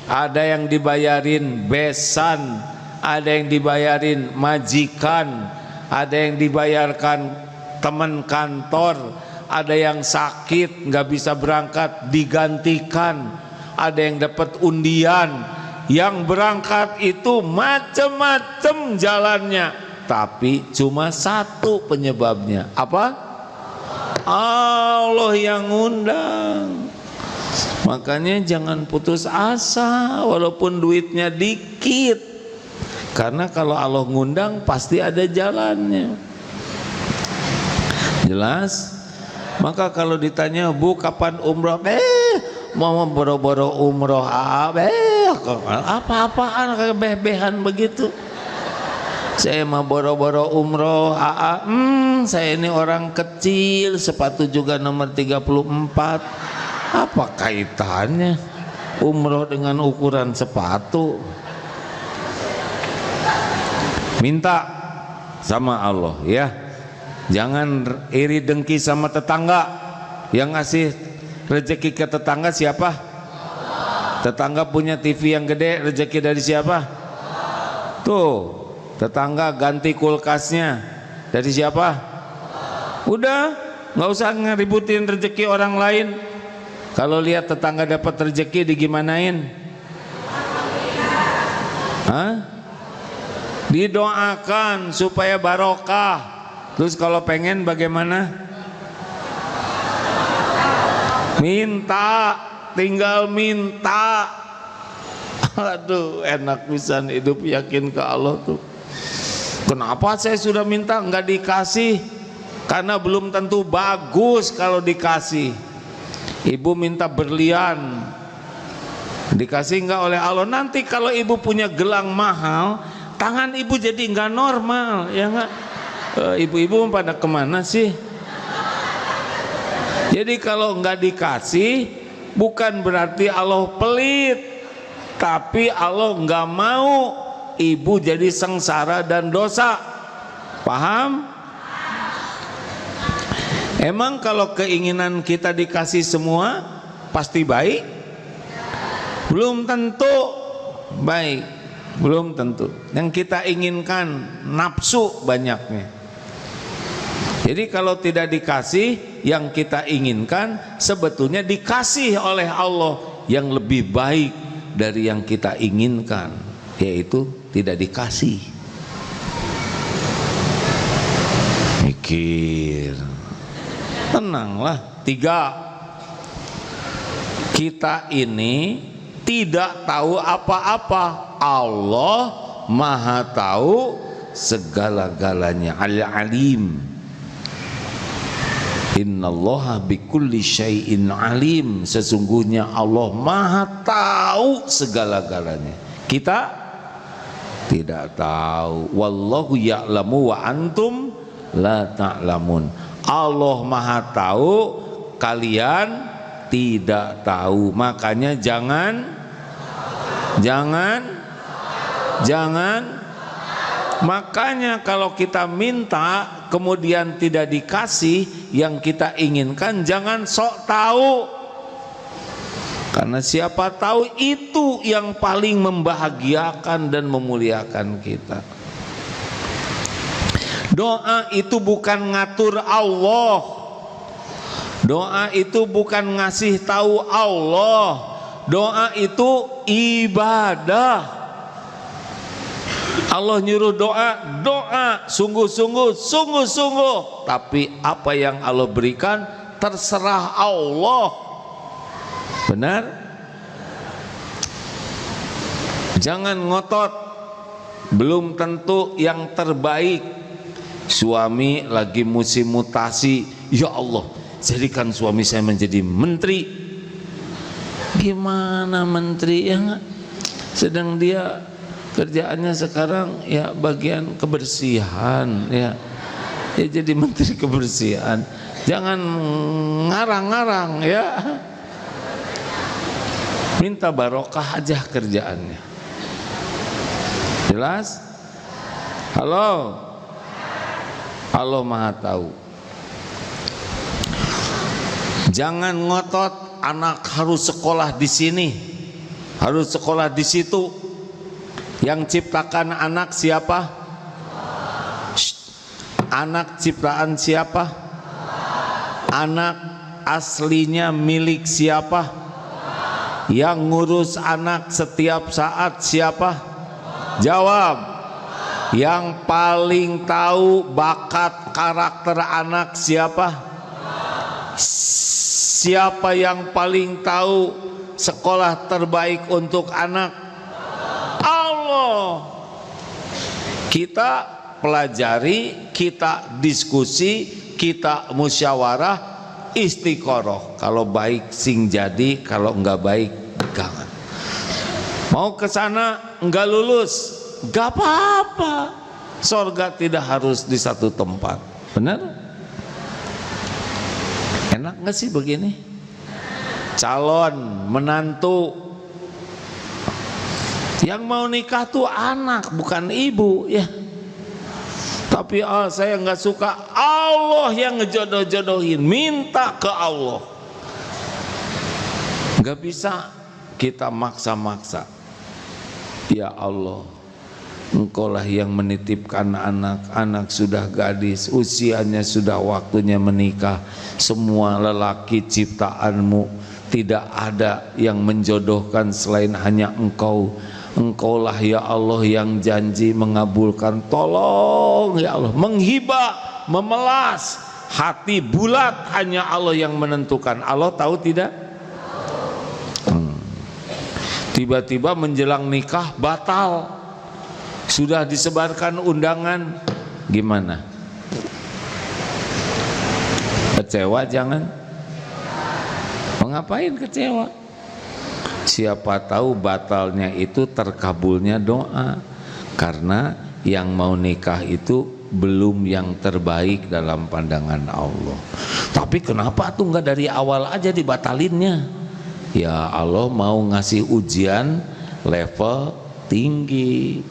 ada yang dibayarin besan, ada yang dibayarin majikan, ada yang dibayarkan teman kantor, ada yang sakit nggak bisa berangkat digantikan, ada yang dapat undian. Yang berangkat itu macam-macam jalannya, tapi cuma satu penyebabnya. Apa? Allah yang ngundang. Makanya jangan putus asa walaupun duitnya dikit, karena kalau Allah ngundang pasti ada jalannya. Jelas? Maka kalau ditanya, Bu kapan umroh? Mau boro-boro umroh apa-apaan kayak beh-behan begitu. Saya mau boro-boro umroh saya ini orang kecil, sepatu juga nomor 34. Apa kaitannya umroh dengan ukuran sepatu? Minta sama Allah ya. Jangan iri dengki sama tetangga. Yang ngasih rezeki ke tetangga siapa? Tetangga punya TV yang gede, rezeki dari siapa? Tuh, tetangga ganti kulkasnya dari siapa? Udah, nggak usah ngeributin rezeki orang lain. Kalau lihat tetangga dapat rezeki, digimanain? Didoakan supaya barokah. Terus kalau pengen bagaimana? Minta, tinggal minta. Aduh, enak pisan hidup yakin ke Allah tuh. Kenapa saya sudah minta nggak dikasih? Karena belum tentu bagus kalau dikasih. Ibu minta berlian, dikasih nggak oleh Allah. Nanti kalau ibu punya gelang mahal, tangan ibu jadi nggak normal, ya nggak? Ibu-ibu pada kemana sih? Jadi kalau nggak dikasih, bukan berarti Allah pelit, tapi Allah nggak mau ibu jadi sengsara dan dosa. Paham? Emang kalau keinginan kita dikasih semua pasti baik? Belum tentu baik, belum tentu. Yang kita inginkan nafsu banyaknya. Jadi kalau tidak dikasih yang kita inginkan, sebetulnya dikasih oleh Allah yang lebih baik dari yang kita inginkan, yaitu tidak dikasih. Mikir, tenanglah. 3, kita ini tidak tahu apa-apa. Allah Maha tahu segala-galanya. Al-Alim. Innallaha bikulli syai'in alim. Sesungguhnya Allah Maha tahu segala-galanya. Kita tidak tahu. Wallahu ya'lamu wa antum la ta'lamun. Allah Maha tahu, kalian tidak tahu. Makanya jangan makanya kalau kita minta kemudian tidak dikasih yang kita inginkan, jangan sok tahu. Karena siapa tahu itu yang paling membahagiakan dan memuliakan kita. Doa itu bukan ngatur Allah. Doa itu bukan ngasih tahu Allah. Doa itu ibadah. Allah nyuruh doa, doa sungguh-sungguh, sungguh-sungguh. Tapi apa yang Allah berikan terserah Allah. Benar? Jangan ngotot. Belum tentu yang terbaik. Suami lagi musim mutasi, ya Allah, jadikan suami saya menjadi menteri. Gimana menteri, ya nggak? Sedang dia kerjaannya sekarang ya bagian kebersihan, ya jadi menteri kebersihan. Jangan ngarang-ngarang, ya. Minta barokah aja kerjaannya. Jelas? Halo? Allah Maha tahu. Jangan ngotot anak harus sekolah di sini, harus sekolah di situ. Yang ciptakan anak siapa? Anak ciptaan siapa? Anak aslinya milik siapa? Yang ngurus anak setiap saat siapa? Jawab. Yang paling tahu bakat karakter anak siapa? Siapa yang paling tahu sekolah terbaik untuk anak? Allah. Kita pelajari, kita diskusi, kita musyawarah, istiqoroh. Kalau baik sing jadi, kalau enggak baik jangan. Mau ke sana enggak lulus, enggak apa-apa. Surga tidak harus di satu tempat. Benar? Enak enggak sih begini? Calon menantu yang mau nikah tuh anak, bukan ibu, ya. Tapi saya nggak suka. Allah yang ngejodoh-jodohin, minta ke Allah. Nggak bisa kita maksa-maksa. Ya Allah, Engkaulah yang menitipkan anak sudah gadis, usianya sudah waktunya menikah. Semua lelaki ciptaanmu, tidak ada yang menjodohkan selain hanya Engkau. Engkaulah ya Allah yang janji mengabulkan. Tolong ya Allah, menghibah memelas, hati bulat, hanya Allah yang menentukan. Allah tahu tidak? Tiba-tiba menjelang nikah batal, sudah disebarkan undangan, gimana? Kecewa jangan? Mengapain kecewa? Siapa tahu batalnya itu terkabulnya doa, karena yang mau nikah itu belum yang terbaik dalam pandangan Allah. Tapi kenapa tuh nggak dari awal aja dibatalinnya? Ya Allah mau ngasih ujian level tinggi.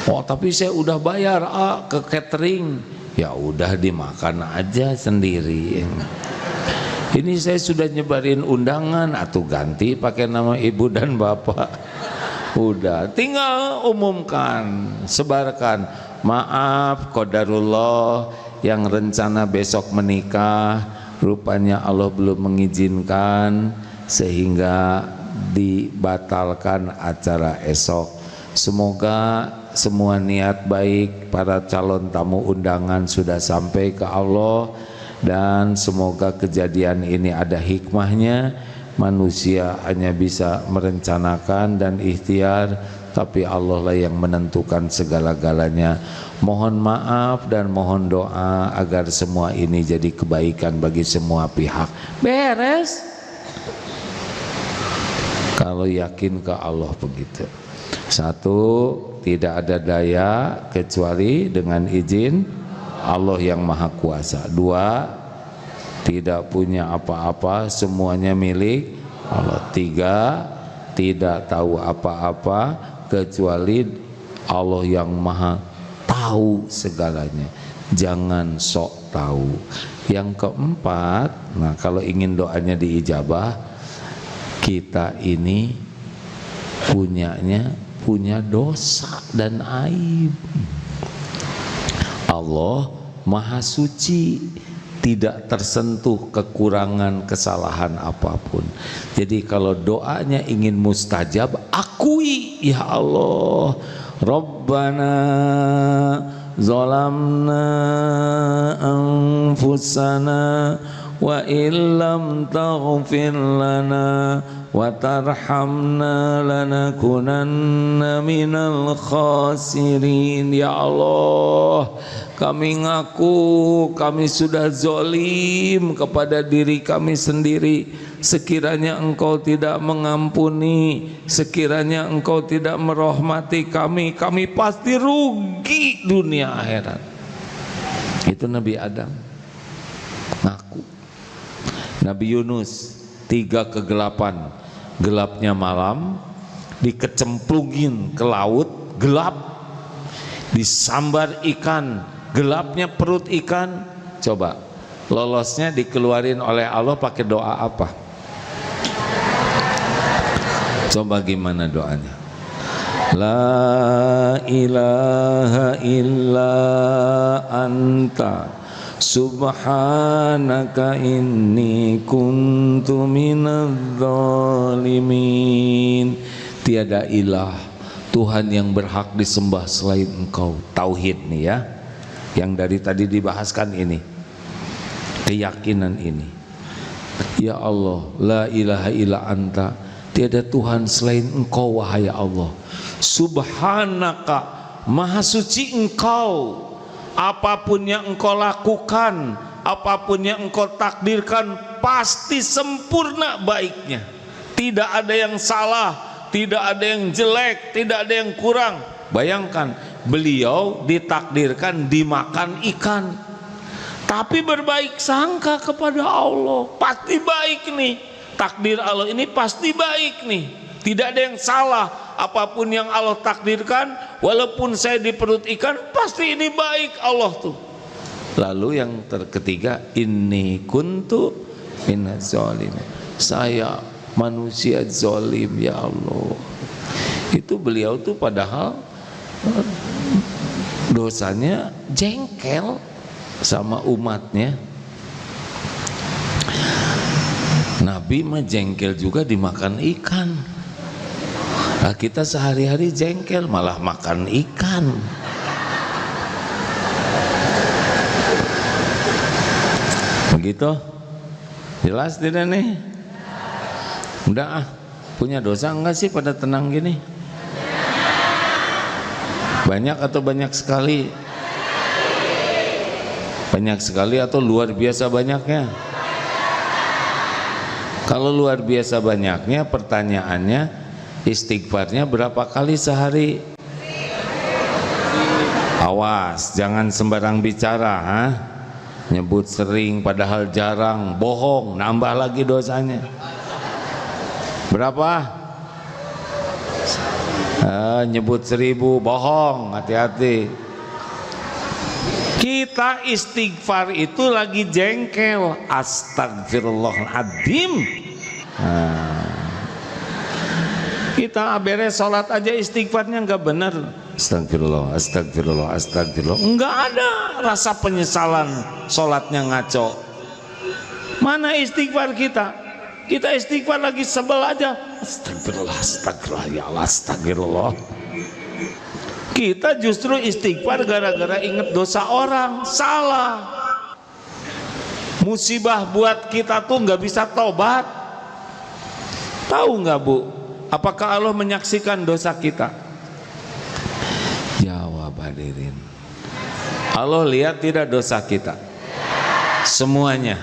Oh tapi saya udah bayar ke catering. Ya udah dimakan aja sendiri. Ini saya sudah nyebarin undangan, atau ganti pakai nama ibu dan bapak. Udah, tinggal umumkan, sebarkan. Maaf, qadarullah, yang rencana besok menikah, rupanya Allah belum mengizinkan, sehingga dibatalkan acara esok. Semoga semua niat baik para calon tamu undangan sudah sampai ke Allah. Dan semoga kejadian ini ada hikmahnya. Manusia hanya bisa merencanakan dan ikhtiar, tapi Allah lah yang menentukan segala-galanya. Mohon maaf dan mohon doa agar semua ini jadi kebaikan bagi semua pihak. Beres? Kalau yakin ke Allah begitu. Satu, tidak ada daya kecuali dengan izin Allah yang Maha Kuasa. Dua, tidak punya apa-apa, semuanya milik Allah. Tiga, tidak tahu apa-apa kecuali Allah yang Maha tahu segalanya. Jangan sok tahu. Yang keempat, nah kalau ingin doanya diijabah, kita ini punya dosa dan aib. Allah Maha Suci, tidak tersentuh kekurangan kesalahan apapun. Jadi kalau doanya ingin mustajab, akui, ya Allah, Rabbana zalamna anfusana wa illam taghfir lana wa tarhamna lanakunanna minal khasirin. Ya Allah, kami ngaku kami sudah zolim kepada diri kami sendiri. Sekiranya Engkau tidak mengampuni, sekiranya Engkau tidak merahmati kami, kami pasti rugi dunia akhirat. Itu Nabi Adam ngaku. Nabi Yunus, 3 kegelapan, gelapnya malam, dikecemplungin ke laut, gelap, disambar ikan, gelapnya perut ikan. Coba lolosnya dikeluarin oleh Allah pakai doa apa? Coba gimana doanya? La ilaha illa anta subhanaka inni kuntu minadz zalimin. Tiada ilah, Tuhan yang berhak disembah selain Engkau. Tauhid nih ya, yang dari tadi dibahaskan ini, keyakinan ini. Ya Allah, la ilaha illa anta, tiada Tuhan selain Engkau wahai Allah. Subhanaka, maha suci Engkau. Apapun yang Engkau lakukan, apapun yang Engkau takdirkan, pasti sempurna baiknya. Tidak ada yang salah, tidak ada yang jelek, tidak ada yang kurang. Bayangkan, beliau ditakdirkan dimakan ikan, tapi berbaik sangka kepada Allah, pasti baik nih. Takdir Allah ini pasti baik nih, tidak ada yang salah. Apapun yang Allah takdirkan, walaupun saya di perut ikan, pasti ini baik Allah tuh. Lalu yang ketiga, inni kuntu minaz zalimin, saya manusia zalim ya Allah. Itu beliau tuh padahal dosanya jengkel sama umatnya. Nabi mah jengkel juga dimakan ikan. Nah, kita sehari-hari jengkel malah makan ikan. Gitu? Jelas tidak nih? Udah punya dosa enggak sih pada tenang gini? Banyak atau banyak sekali? Banyak sekali atau luar biasa banyaknya? Kalau luar biasa banyaknya, pertanyaannya, istighfarnya berapa kali sehari? Awas, jangan sembarang bicara, ha? Nyebut sering padahal jarang, bohong, nambah lagi dosanya. Berapa? Nyebut 1000, bohong, hati-hati. Kita istighfar itu lagi jengkel, astagfirullahaladzim. Kita beres sholat aja istighfarnya nggak benar. Astagfirullah, astagfirullah, astagfirullah. Enggak ada rasa penyesalan, sholatnya ngaco. Mana istighfar kita? Kita istighfar lagi sebel aja. Astagfirullah, astagfirullah, ya Allah, astagfirullah. Kita justru istighfar gara-gara inget dosa orang. Salah. Musibah buat kita tuh nggak bisa tobat. Tahu nggak Bu? Apakah Allah menyaksikan dosa kita? Jawab hadirin. Allah lihat tidak dosa kita? Semuanya.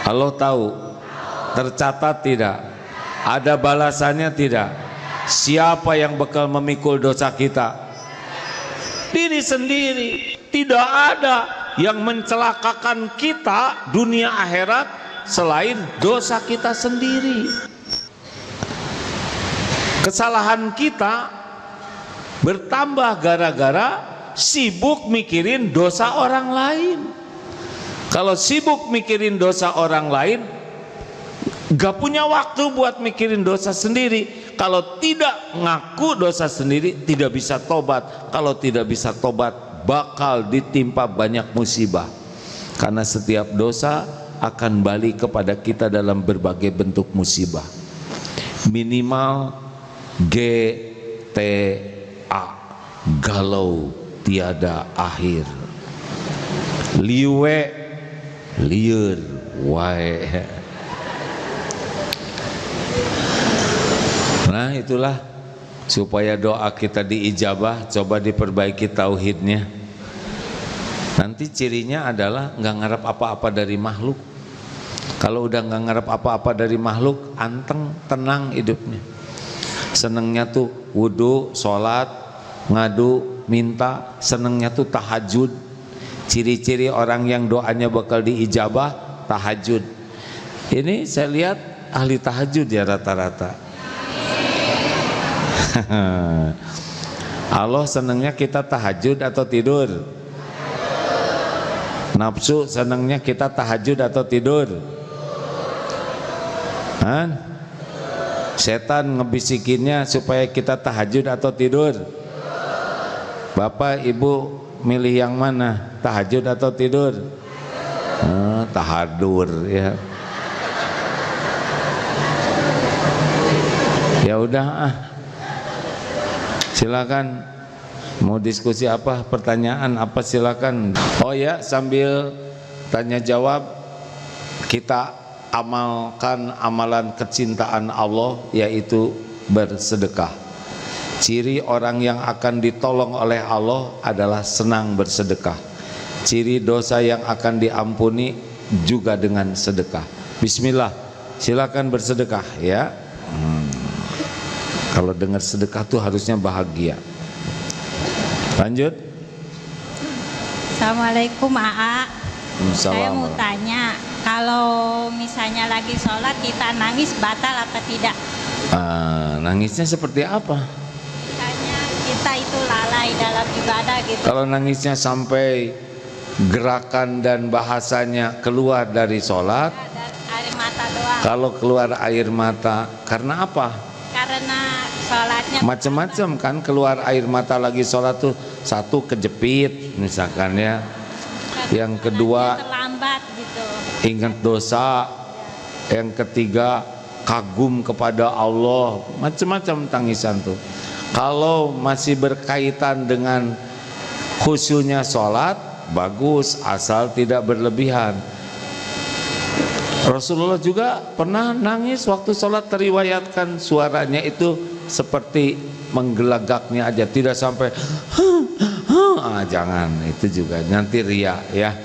Allah tahu. Tercatat tidak? Ada balasannya tidak? Siapa yang bakal memikul dosa kita? Diri sendiri. Tidak ada yang mencelakakan kita dunia akhirat selain dosa kita sendiri. Kesalahan kita bertambah gara-gara sibuk mikirin dosa orang lain. Kalau sibuk mikirin dosa orang lain, gak punya waktu buat mikirin dosa sendiri. Kalau tidak ngaku dosa sendiri, tidak bisa tobat. Kalau tidak bisa tobat, bakal ditimpa banyak musibah. Karena setiap dosa akan balik kepada kita dalam berbagai bentuk musibah. Minimal GTA, galau tiada akhir. Liwe, liur, wae. Nah itulah supaya doa kita diijabah, coba diperbaiki tauhidnya. Nanti cirinya adalah nggak ngarep apa-apa dari makhluk. Kalau udah nggak ngarep apa-apa dari makhluk, anteng, tenang hidupnya. Senengnya tuh wudu, sholat, ngadu, minta. Senengnya tuh tahajud. Ciri-ciri orang yang doanya bakal diijabah, tahajud. Ini saya lihat ahli tahajud ya rata-rata. Allah senengnya kita tahajud atau tidur? Nafsu senengnya kita tahajud atau tidur? Setan ngebisikinnya supaya kita tahajud atau tidur? Bapak ibu milih yang mana? Tahajud atau tidur? Tahadur ya. Ya udah silakan mau diskusi apa, pertanyaan apa silakan. Oh ya, sambil tanya jawab kita amalkan amalan kecintaan Allah, yaitu bersedekah. Ciri orang yang akan ditolong oleh Allah adalah senang bersedekah. Ciri dosa yang akan diampuni juga dengan sedekah. Bismillah, silakan bersedekah ya. Kalau dengar sedekah tuh harusnya bahagia. Lanjut. Assalamualaikum AA. Saya mau tanya, kalau misalnya lagi sholat kita nangis batal apa tidak? Nangisnya seperti apa? Misalnya kita itu lalai dalam ibadah gitu. Kalau nangisnya sampai gerakan dan bahasanya keluar dari sholat, Dan air mata doang. kalau keluar air mata karena apa? Karena sholatnya Macam-macam kan, keluar air mata lagi sholat tuh, satu kejepit misalkan ya, yang kedua terlambat gitu. ingat dosa, yang ketiga kagum kepada Allah, macam-macam tangisan tuh. Kalau masih berkaitan dengan khusyunya sholat, bagus asal tidak berlebihan. Rasulullah juga pernah nangis waktu sholat, teriwayatkan suaranya itu seperti menggelagaknya aja, tidak sampai jangan, itu juga nanti ria ya.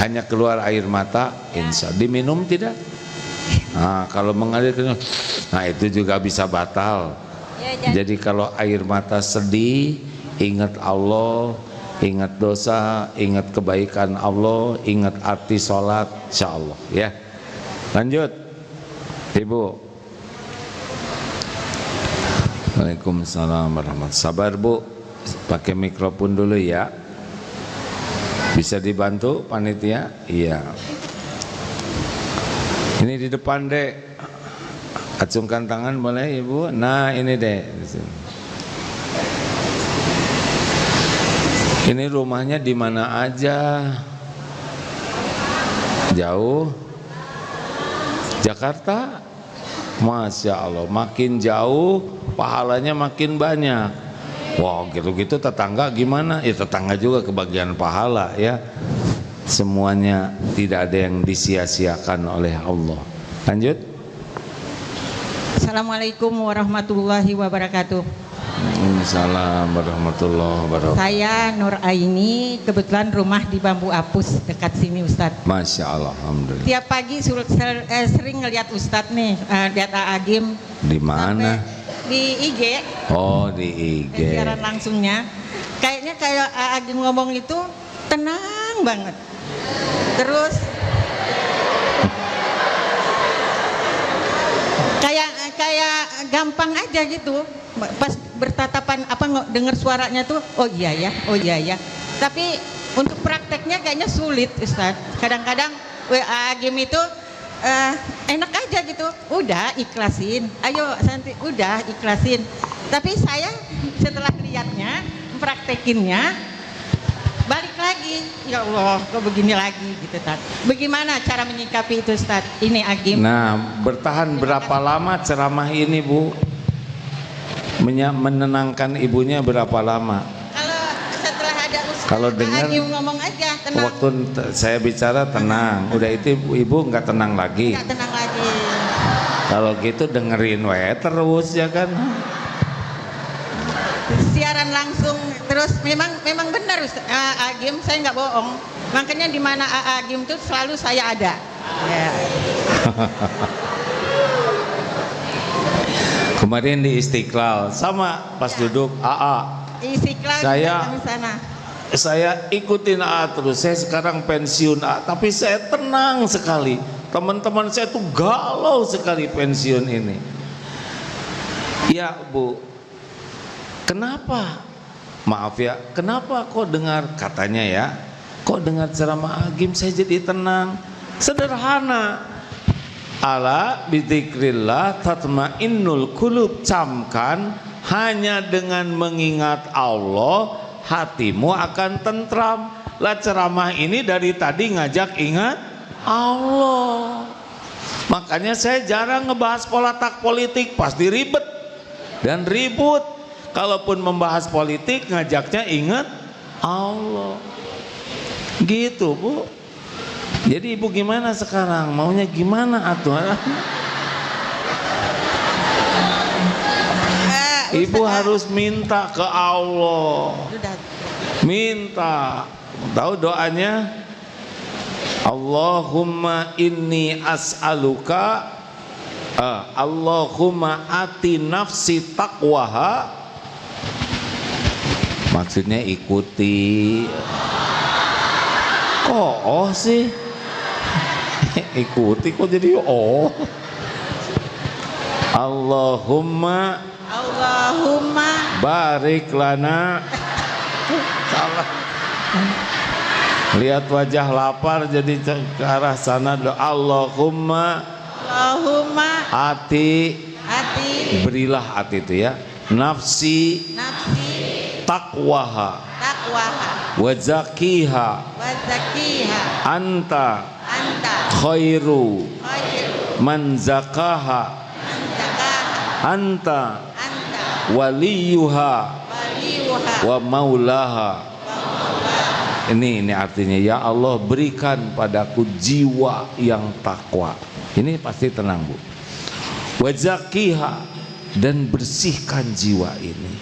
Hanya keluar air mata, insya diminum tidak. Nah, kalau mengalir, nah itu juga bisa batal. Jadi kalau air mata sedih, ingat Allah, ingat dosa, ingat kebaikan Allah, ingat arti sholat, insya Allah ya. Lanjut Ibu. Waalaikumsalam warahmatullahi. Sabar Bu, pakai mikrofon dulu ya. Bisa dibantu panitia? Iya. Ini di depan dek, acungkan tangan boleh Ibu. Nah ini dek. Ini rumahnya di mana aja? Jauh? Jakarta? Masya Allah, makin jauh pahalanya makin banyak. Wow, gitu-gitu tetangga gimana? Ya tetangga juga kebagian pahala ya. Semuanya tidak ada yang disia-siakan oleh Allah. Lanjut. Assalamualaikum warahmatullahi wabarakatuh. Waalaikumsalam warahmatullahi wabarakatuh. Saya Nur Aini, kebetulan rumah di Bambu Apus dekat sini Ustadz. Masya Allah, alhamdulillah. Tiap pagi sering ngeliat Ustadz nih, lihat Agim. Di mana? Di IG. Oh, di IG. Siaran langsungnya. Kayaknya kayak Agim ngomong itu tenang banget. Terus kayak gampang aja gitu. Pas bertatapan dengar suaranya tuh, oh iya ya. Tapi untuk prakteknya kayaknya sulit Ustaz. Kadang-kadang WA Agim itu enak aja gitu, udah ikhlasin, ayo Santi, udah ikhlasin. Tapi saya setelah lihatnya, praktekinnya, balik lagi, ya Allah kok begini lagi gitu Tad. Bagaimana cara menyikapi itu Ustaz? Ini Agim. Nah, bertahan berapa lama ceramah ini Bu? Menenangkan ibunya berapa lama? Kalau setelah ada Ustaz, kalau dengar Agim ngomong aja tenang. Waktu saya bicara tenang, udah itu ibu nggak tenang lagi. Nggak tenang lagi. Kalau gitu dengerin terus ya kan. Siaran langsung terus memang benar Agim, saya nggak bohong. Makanya di mana Agim tuh selalu saya ada. Ya. Kemarin di Istiqlal sama pas duduk Istiqlal saya ikutin terus. Saya sekarang pensiun tapi saya tenang sekali. Teman-teman saya tuh galau sekali pensiun ini. Ya Bu, kenapa? Maaf ya, kenapa kok dengar katanya ya? Kok dengar ceramah Agim saya jadi tenang? Sederhana. Ala bidzikrillah tatmainnul qulub, camkan hanya dengan mengingat Allah hatimu akan tentram. Lah ceramah ini dari tadi ngajak ingat Allah. Makanya saya jarang ngebahas politik, pasti ribet dan ribut. Kalaupun membahas politik ngajaknya ingat Allah. Gitu Bu. Jadi Ibu gimana sekarang? Maunya gimana atuh? Ibu harus minta ke Allah. Minta. Tahu doanya? Allahumma inni as'aluka Allahumma ati nafsi taqwaha. Maksudnya ikuti. Oh sih. Ikuti kok jadi Allahumma barik lana. Salah. Lihat wajah lapar jadi ke arah sana. Allahumma ati berilah hati itu ya, nafsi taqwaha wa zakiha anta khairu man zakaha anta waliyuha wa maulaha. Ini artinya, ya Allah berikan padaku jiwa yang takwa. Ini pasti tenang, Bu. Wazakiha, dan bersihkan jiwa ini.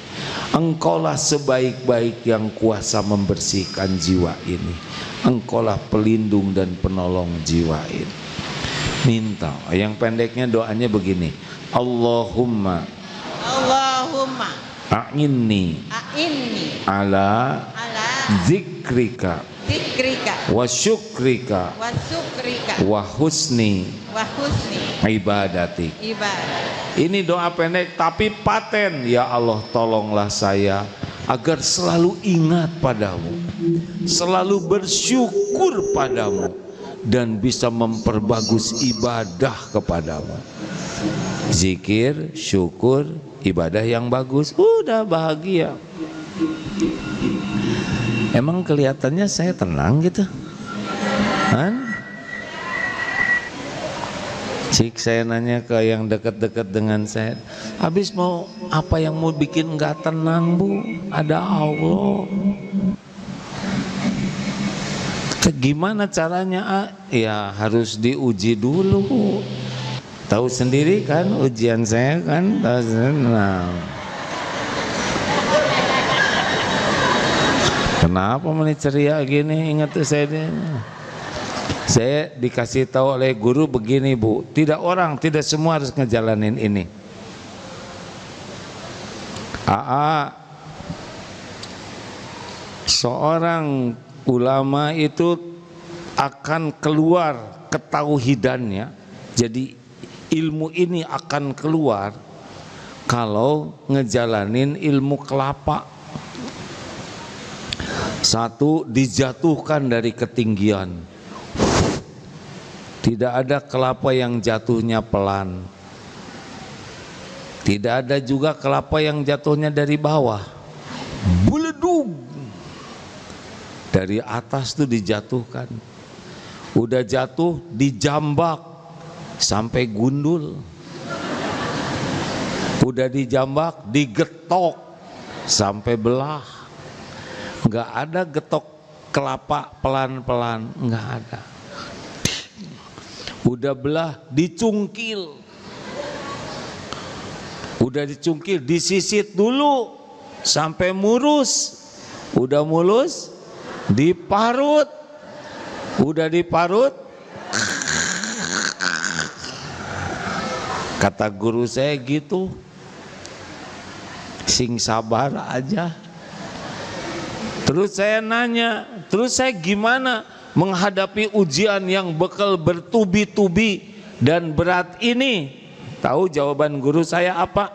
Engkaulah sebaik-baik yang kuasa membersihkan jiwa ini. Engkaulah pelindung dan penolong jiwa ini. Minta. Yang pendeknya doanya begini. Allahumma a'inni ala zikrika wa syukrika wa husni ibadatik. Ini doa pendek tapi paten. Ya Allah, tolonglah saya agar selalu ingat padamu, selalu bersyukur padamu, dan bisa memperbagus ibadah kepadamu. Zikir, syukur, ibadah yang bagus, udah bahagia. Emang kelihatannya saya tenang gitu kan? Cik, saya nanya ke yang dekat-dekat dengan saya, habis mau apa yang mau bikin nggak tenang, Bu? Ada Allah. Gimana caranya? Ya harus diuji dulu. Tahu sendiri kan ujian saya kan. Nah, kenapa menit ceria gini? Ingat tuh saya dikasih tahu oleh guru begini, Bu, tidak semua harus ngejalanin ini. Seorang ulama itu akan keluar ketauhidannya, jadi ilmu ini akan keluar kalau ngejalanin ilmu kelapa. Satu, dijatuhkan dari ketinggian. Tidak ada kelapa yang jatuhnya pelan. Tidak ada juga kelapa yang jatuhnya dari bawah. Buledug. Dari atas tuh dijatuhkan. Udah jatuh dijambak sampai gundul. Udah dijambak digetok sampai belah. Enggak ada getok kelapa pelan-pelan, enggak ada. Udah belah dicungkil. Udah dicungkil disisit dulu sampai murus. Udah mulus diparut. Udah diparut, kata guru saya gitu, sing sabar aja. Terus saya nanya, terus saya gimana menghadapi ujian yang bekal bertubi-tubi dan berat ini? Tahu jawaban guru saya apa?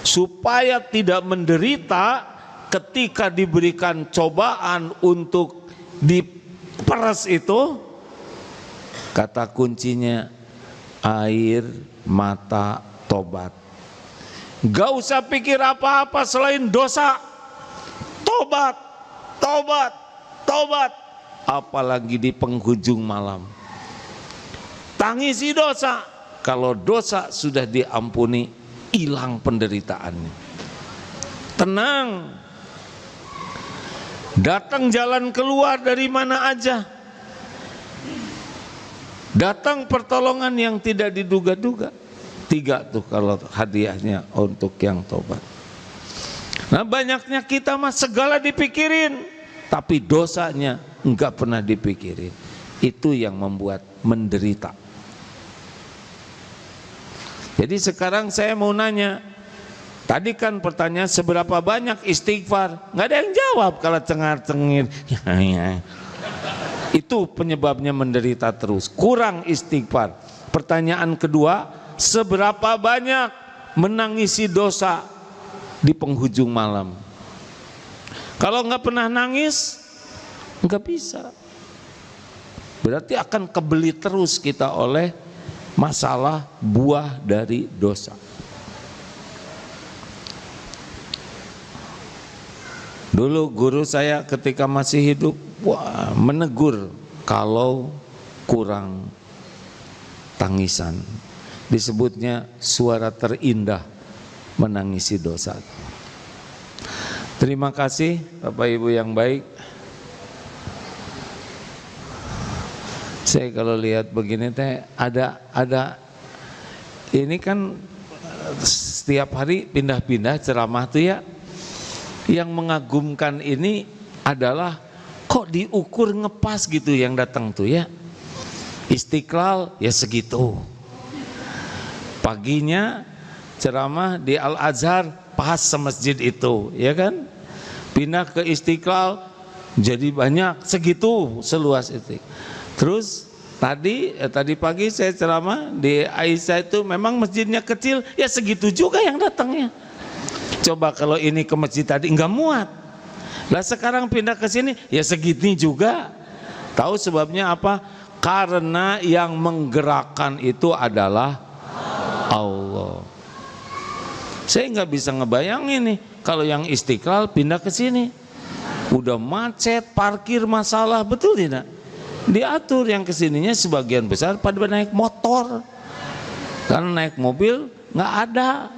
Supaya tidak menderita ketika diberikan cobaan untuk diperas itu, kata kuncinya air mata tobat. Gak usah pikir apa-apa selain dosa. Tobat, tobat, tobat. Apalagi di penghujung malam. Tangisi dosa. Kalau dosa sudah diampuni, hilang penderitaannya. Tenang. Datang jalan keluar dari mana aja. Datang pertolongan yang tidak diduga-duga. 3 tuh kalau hadiahnya untuk yang tobat. Nah, banyaknya kita mah segala dipikirin, tapi dosanya enggak pernah dipikirin. Itu yang membuat menderita. Jadi sekarang saya mau nanya, tadi kan pertanyaan seberapa banyak istighfar? Nggak ada yang jawab kalau cengar-cengir. Itu penyebabnya menderita terus, kurang istighfar. Pertanyaan kedua, seberapa banyak menangisi dosa di penghujung malam? Kalau nggak pernah nangis, nggak bisa. Berarti akan kebeli terus kita oleh masalah buah dari dosa. Dulu guru saya ketika masih hidup, wah, menegur kalau kurang tangisan. Disebutnya suara terindah menangisi dosa. Terima kasih Bapak Ibu yang baik. Saya kalau lihat begini teh ada ini kan setiap hari pindah-pindah ceramah tuh ya. Yang mengagumkan ini adalah kok diukur ngepas gitu yang datang tuh ya. Istiqlal ya segitu. Paginya ceramah di Al-Azhar pas semasjid itu, ya kan? Pindah ke Istiqlal jadi banyak segitu seluas itu. Terus tadi pagi saya ceramah di Aisyah itu memang masjidnya kecil ya segitu juga yang datangnya. Coba kalau ini ke masjid tadi enggak muat. Lah sekarang pindah ke sini ya segini juga. Tahu sebabnya apa? Karena yang menggerakkan itu adalah Allah. Saya nggak bisa ngebayangin nih kalau yang Istiqlal pindah ke sini. Udah macet, parkir masalah, betul tidak? Diatur yang kesininya sebagian besar pada naik motor. Karena naik mobil nggak ada.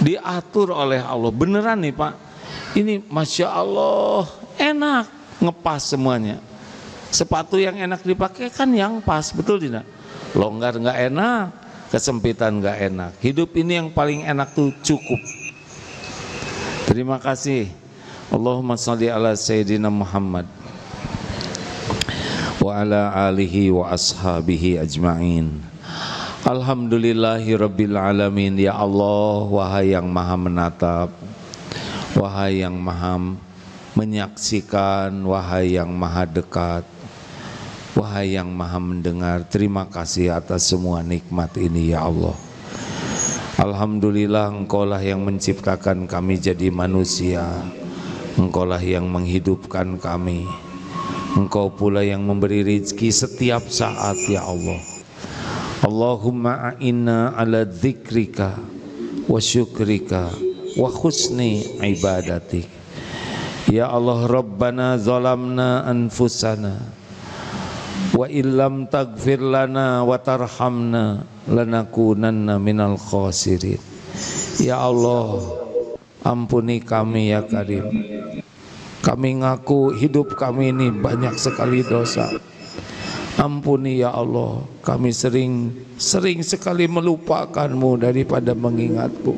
Diatur oleh Allah. Beneran nih Pak. Ini Masya Allah enak ngepas semuanya. Sepatu yang enak dipakai kan yang pas, betul tidak? Longgar nggak enak, kesempitan nggak enak. Hidup ini yang paling enak tuh cukup. Terima kasih. Allahumma shalli ala Sayyidina Muhammad wa ala alihi wa ashabihi ajma'in. Alhamdulillahi rabbil alamin. Ya Allah, wahai yang maha menatap, wahai yang maha menyaksikan, wahai yang maha dekat, wahai yang maha mendengar, terima kasih atas semua nikmat ini ya Allah. Alhamdulillah Engkaulah yang menciptakan kami jadi manusia, Engkaulah yang menghidupkan kami, Engkau pula yang memberi rezeki setiap saat ya Allah. Allahumma a'inna ala dzikrika wa syukrika wa husni ibadatik. Ya Allah, Rabbana zalamna anfusana wa illam taghfir lana wa tarhamna lanakunanna minal khasirin. Ya Allah, ampuni kami ya Karim. Kami ngaku hidup kami ini banyak sekali dosa. Ampuni ya Allah, kami sering sekali melupakanmu daripada mengingatmu.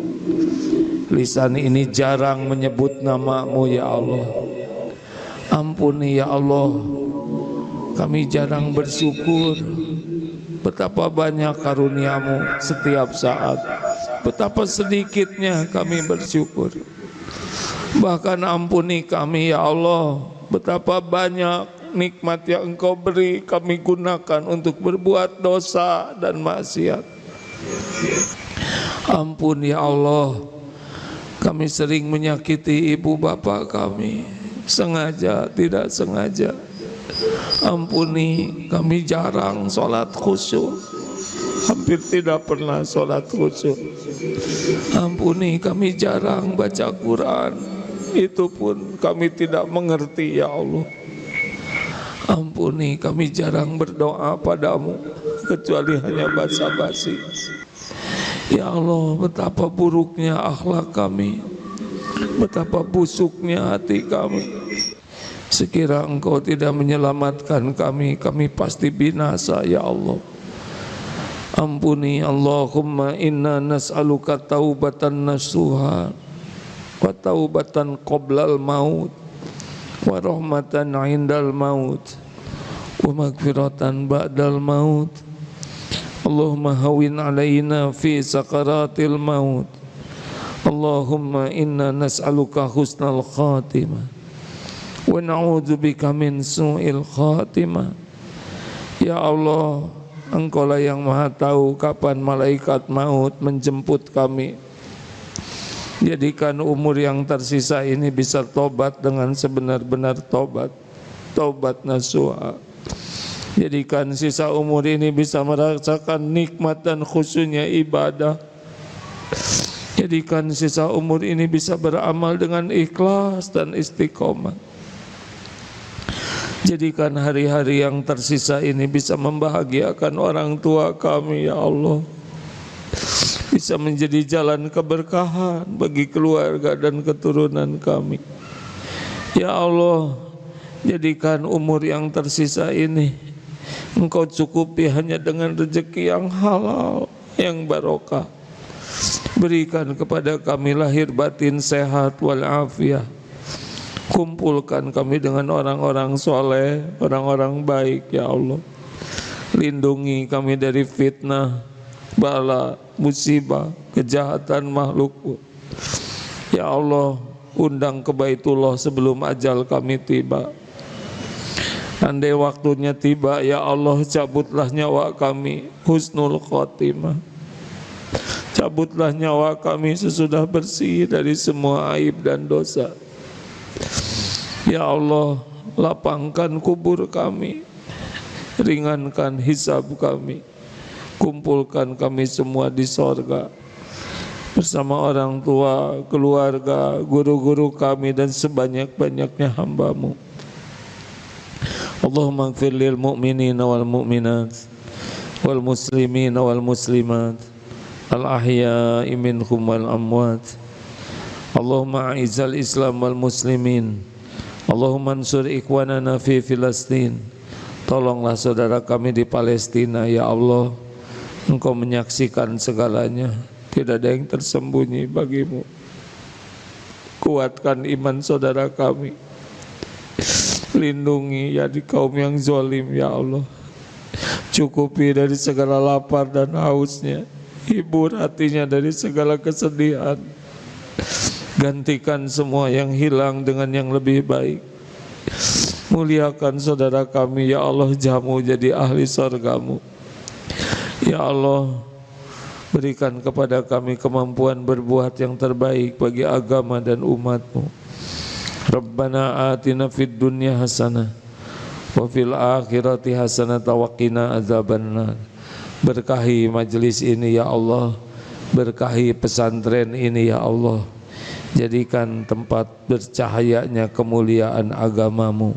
Lisan ini jarang menyebut namamu ya Allah. Ampuni ya Allah, kami jarang bersyukur. Betapa banyak karuniamu setiap saat, betapa sedikitnya kami bersyukur. Bahkan ampuni kami ya Allah, betapa banyak nikmat yang Engkau beri kami gunakan untuk berbuat dosa dan maksiat. Ampun ya Allah, kami sering menyakiti ibu bapak kami, sengaja tidak sengaja. Ampuni, kami jarang sholat khusyuk, hampir tidak pernah sholat khusyuk. Ampuni, kami jarang baca Quran, itu pun kami tidak mengerti ya Allah. Ampuni, kami jarang berdoa padamu kecuali hanya basa-basi. Ya Allah, betapa buruknya akhlak kami, betapa busuknya hati kami. Sekira Engkau tidak menyelamatkan kami, kami pasti binasa ya Allah. Ampuni Allahumma inna nas'aluka taubatan nasuha wa taubatan qoblal maut wa rahmatan indal maut wa magfiratan ba'dal maut. Allahumma hawin alaina fi sakaratil maut. Allahumma inna nas'aluka husnal khatimah wa na'udzubika min su'il khatimah. Ya Allah, Engkaulah yang maha tahu kapan malaikat maut menjemput kami. Jadikan umur yang tersisa ini bisa tobat dengan sebenar-benar tobat, tobat nasuha. Jadikan sisa umur ini bisa merasakan nikmat dan khusyuknya ibadah. Jadikan sisa umur ini bisa beramal dengan ikhlas dan istiqomah. Jadikan hari-hari yang tersisa ini bisa membahagiakan orang tua kami ya Allah. Bisa menjadi jalan keberkahan bagi keluarga dan keturunan kami. Ya Allah, jadikan umur yang tersisa ini Engkau cukupi hanya dengan rezeki yang halal, yang barokah. Berikan kepada kami lahir batin sehat walafiat. Kumpulkan kami dengan orang-orang soleh, orang-orang baik ya Allah. Lindungi kami dari fitnah, bala, musibah, kejahatan makhluk. Ya Allah, undang ke Baitullah sebelum ajal kami tiba. Andai waktunya tiba, ya Allah, cabutlah nyawa kami husnul khotimah. Cabutlah nyawa kami sesudah bersih dari semua aib dan dosa. Ya Allah, lapangkan kubur kami, ringankan hisab kami, kumpulkan kami semua di sorga bersama orang tua, keluarga, guru-guru kami dan sebanyak-banyaknya hamba-Mu. Allahumma ighfir lil mu'minina wal mu'minat wal muslimina wal muslimat al ahya'i minhum wal amwat. Allahumma a'izzal islam wal muslimin. Allahumma ansur ikhwanana fi Filastin. Tolonglah saudara kami di Palestina ya Allah. Engkau menyaksikan segalanya, tidak ada yang tersembunyi bagimu. Kuatkan iman saudara kami, lindungi ya di kaum yang zalim ya Allah. Cukupi dari segala lapar dan hausnya, hibur hatinya dari segala kesedihan. Gantikan semua yang hilang dengan yang lebih baik. Muliakan saudara kami ya Allah, jamu jadi ahli surga-Mu. Ya Allah, berikan kepada kami kemampuan berbuat yang terbaik bagi agama dan umat-Mu. Rabbana atina fid dunya hasanah wa fil akhirati hasanah wa qina adzabannar. Berkahi majelis ini ya Allah, berkahi pesantren ini ya Allah. Jadikan tempat bercahayanya kemuliaan agama-Mu.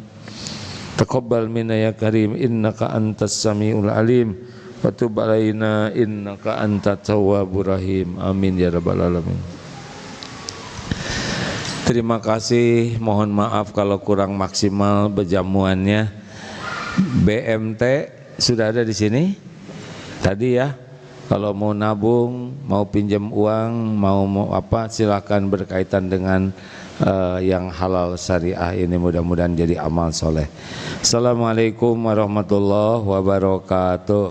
Taqabbal minna ya karim, innaka antas samiul alim, wa tub alaina innaka antat tawwabur rahim. Amin ya rabbal alamin. Terima kasih, mohon maaf kalau kurang maksimal berjamuannya. BMT sudah ada di sini tadi ya. Kalau mau nabung, mau pinjam uang, mau apa, silakan berkaitan dengan yang halal syariah ini, mudah-mudahan jadi amal soleh. Assalamualaikum warahmatullahi wabarakatuh.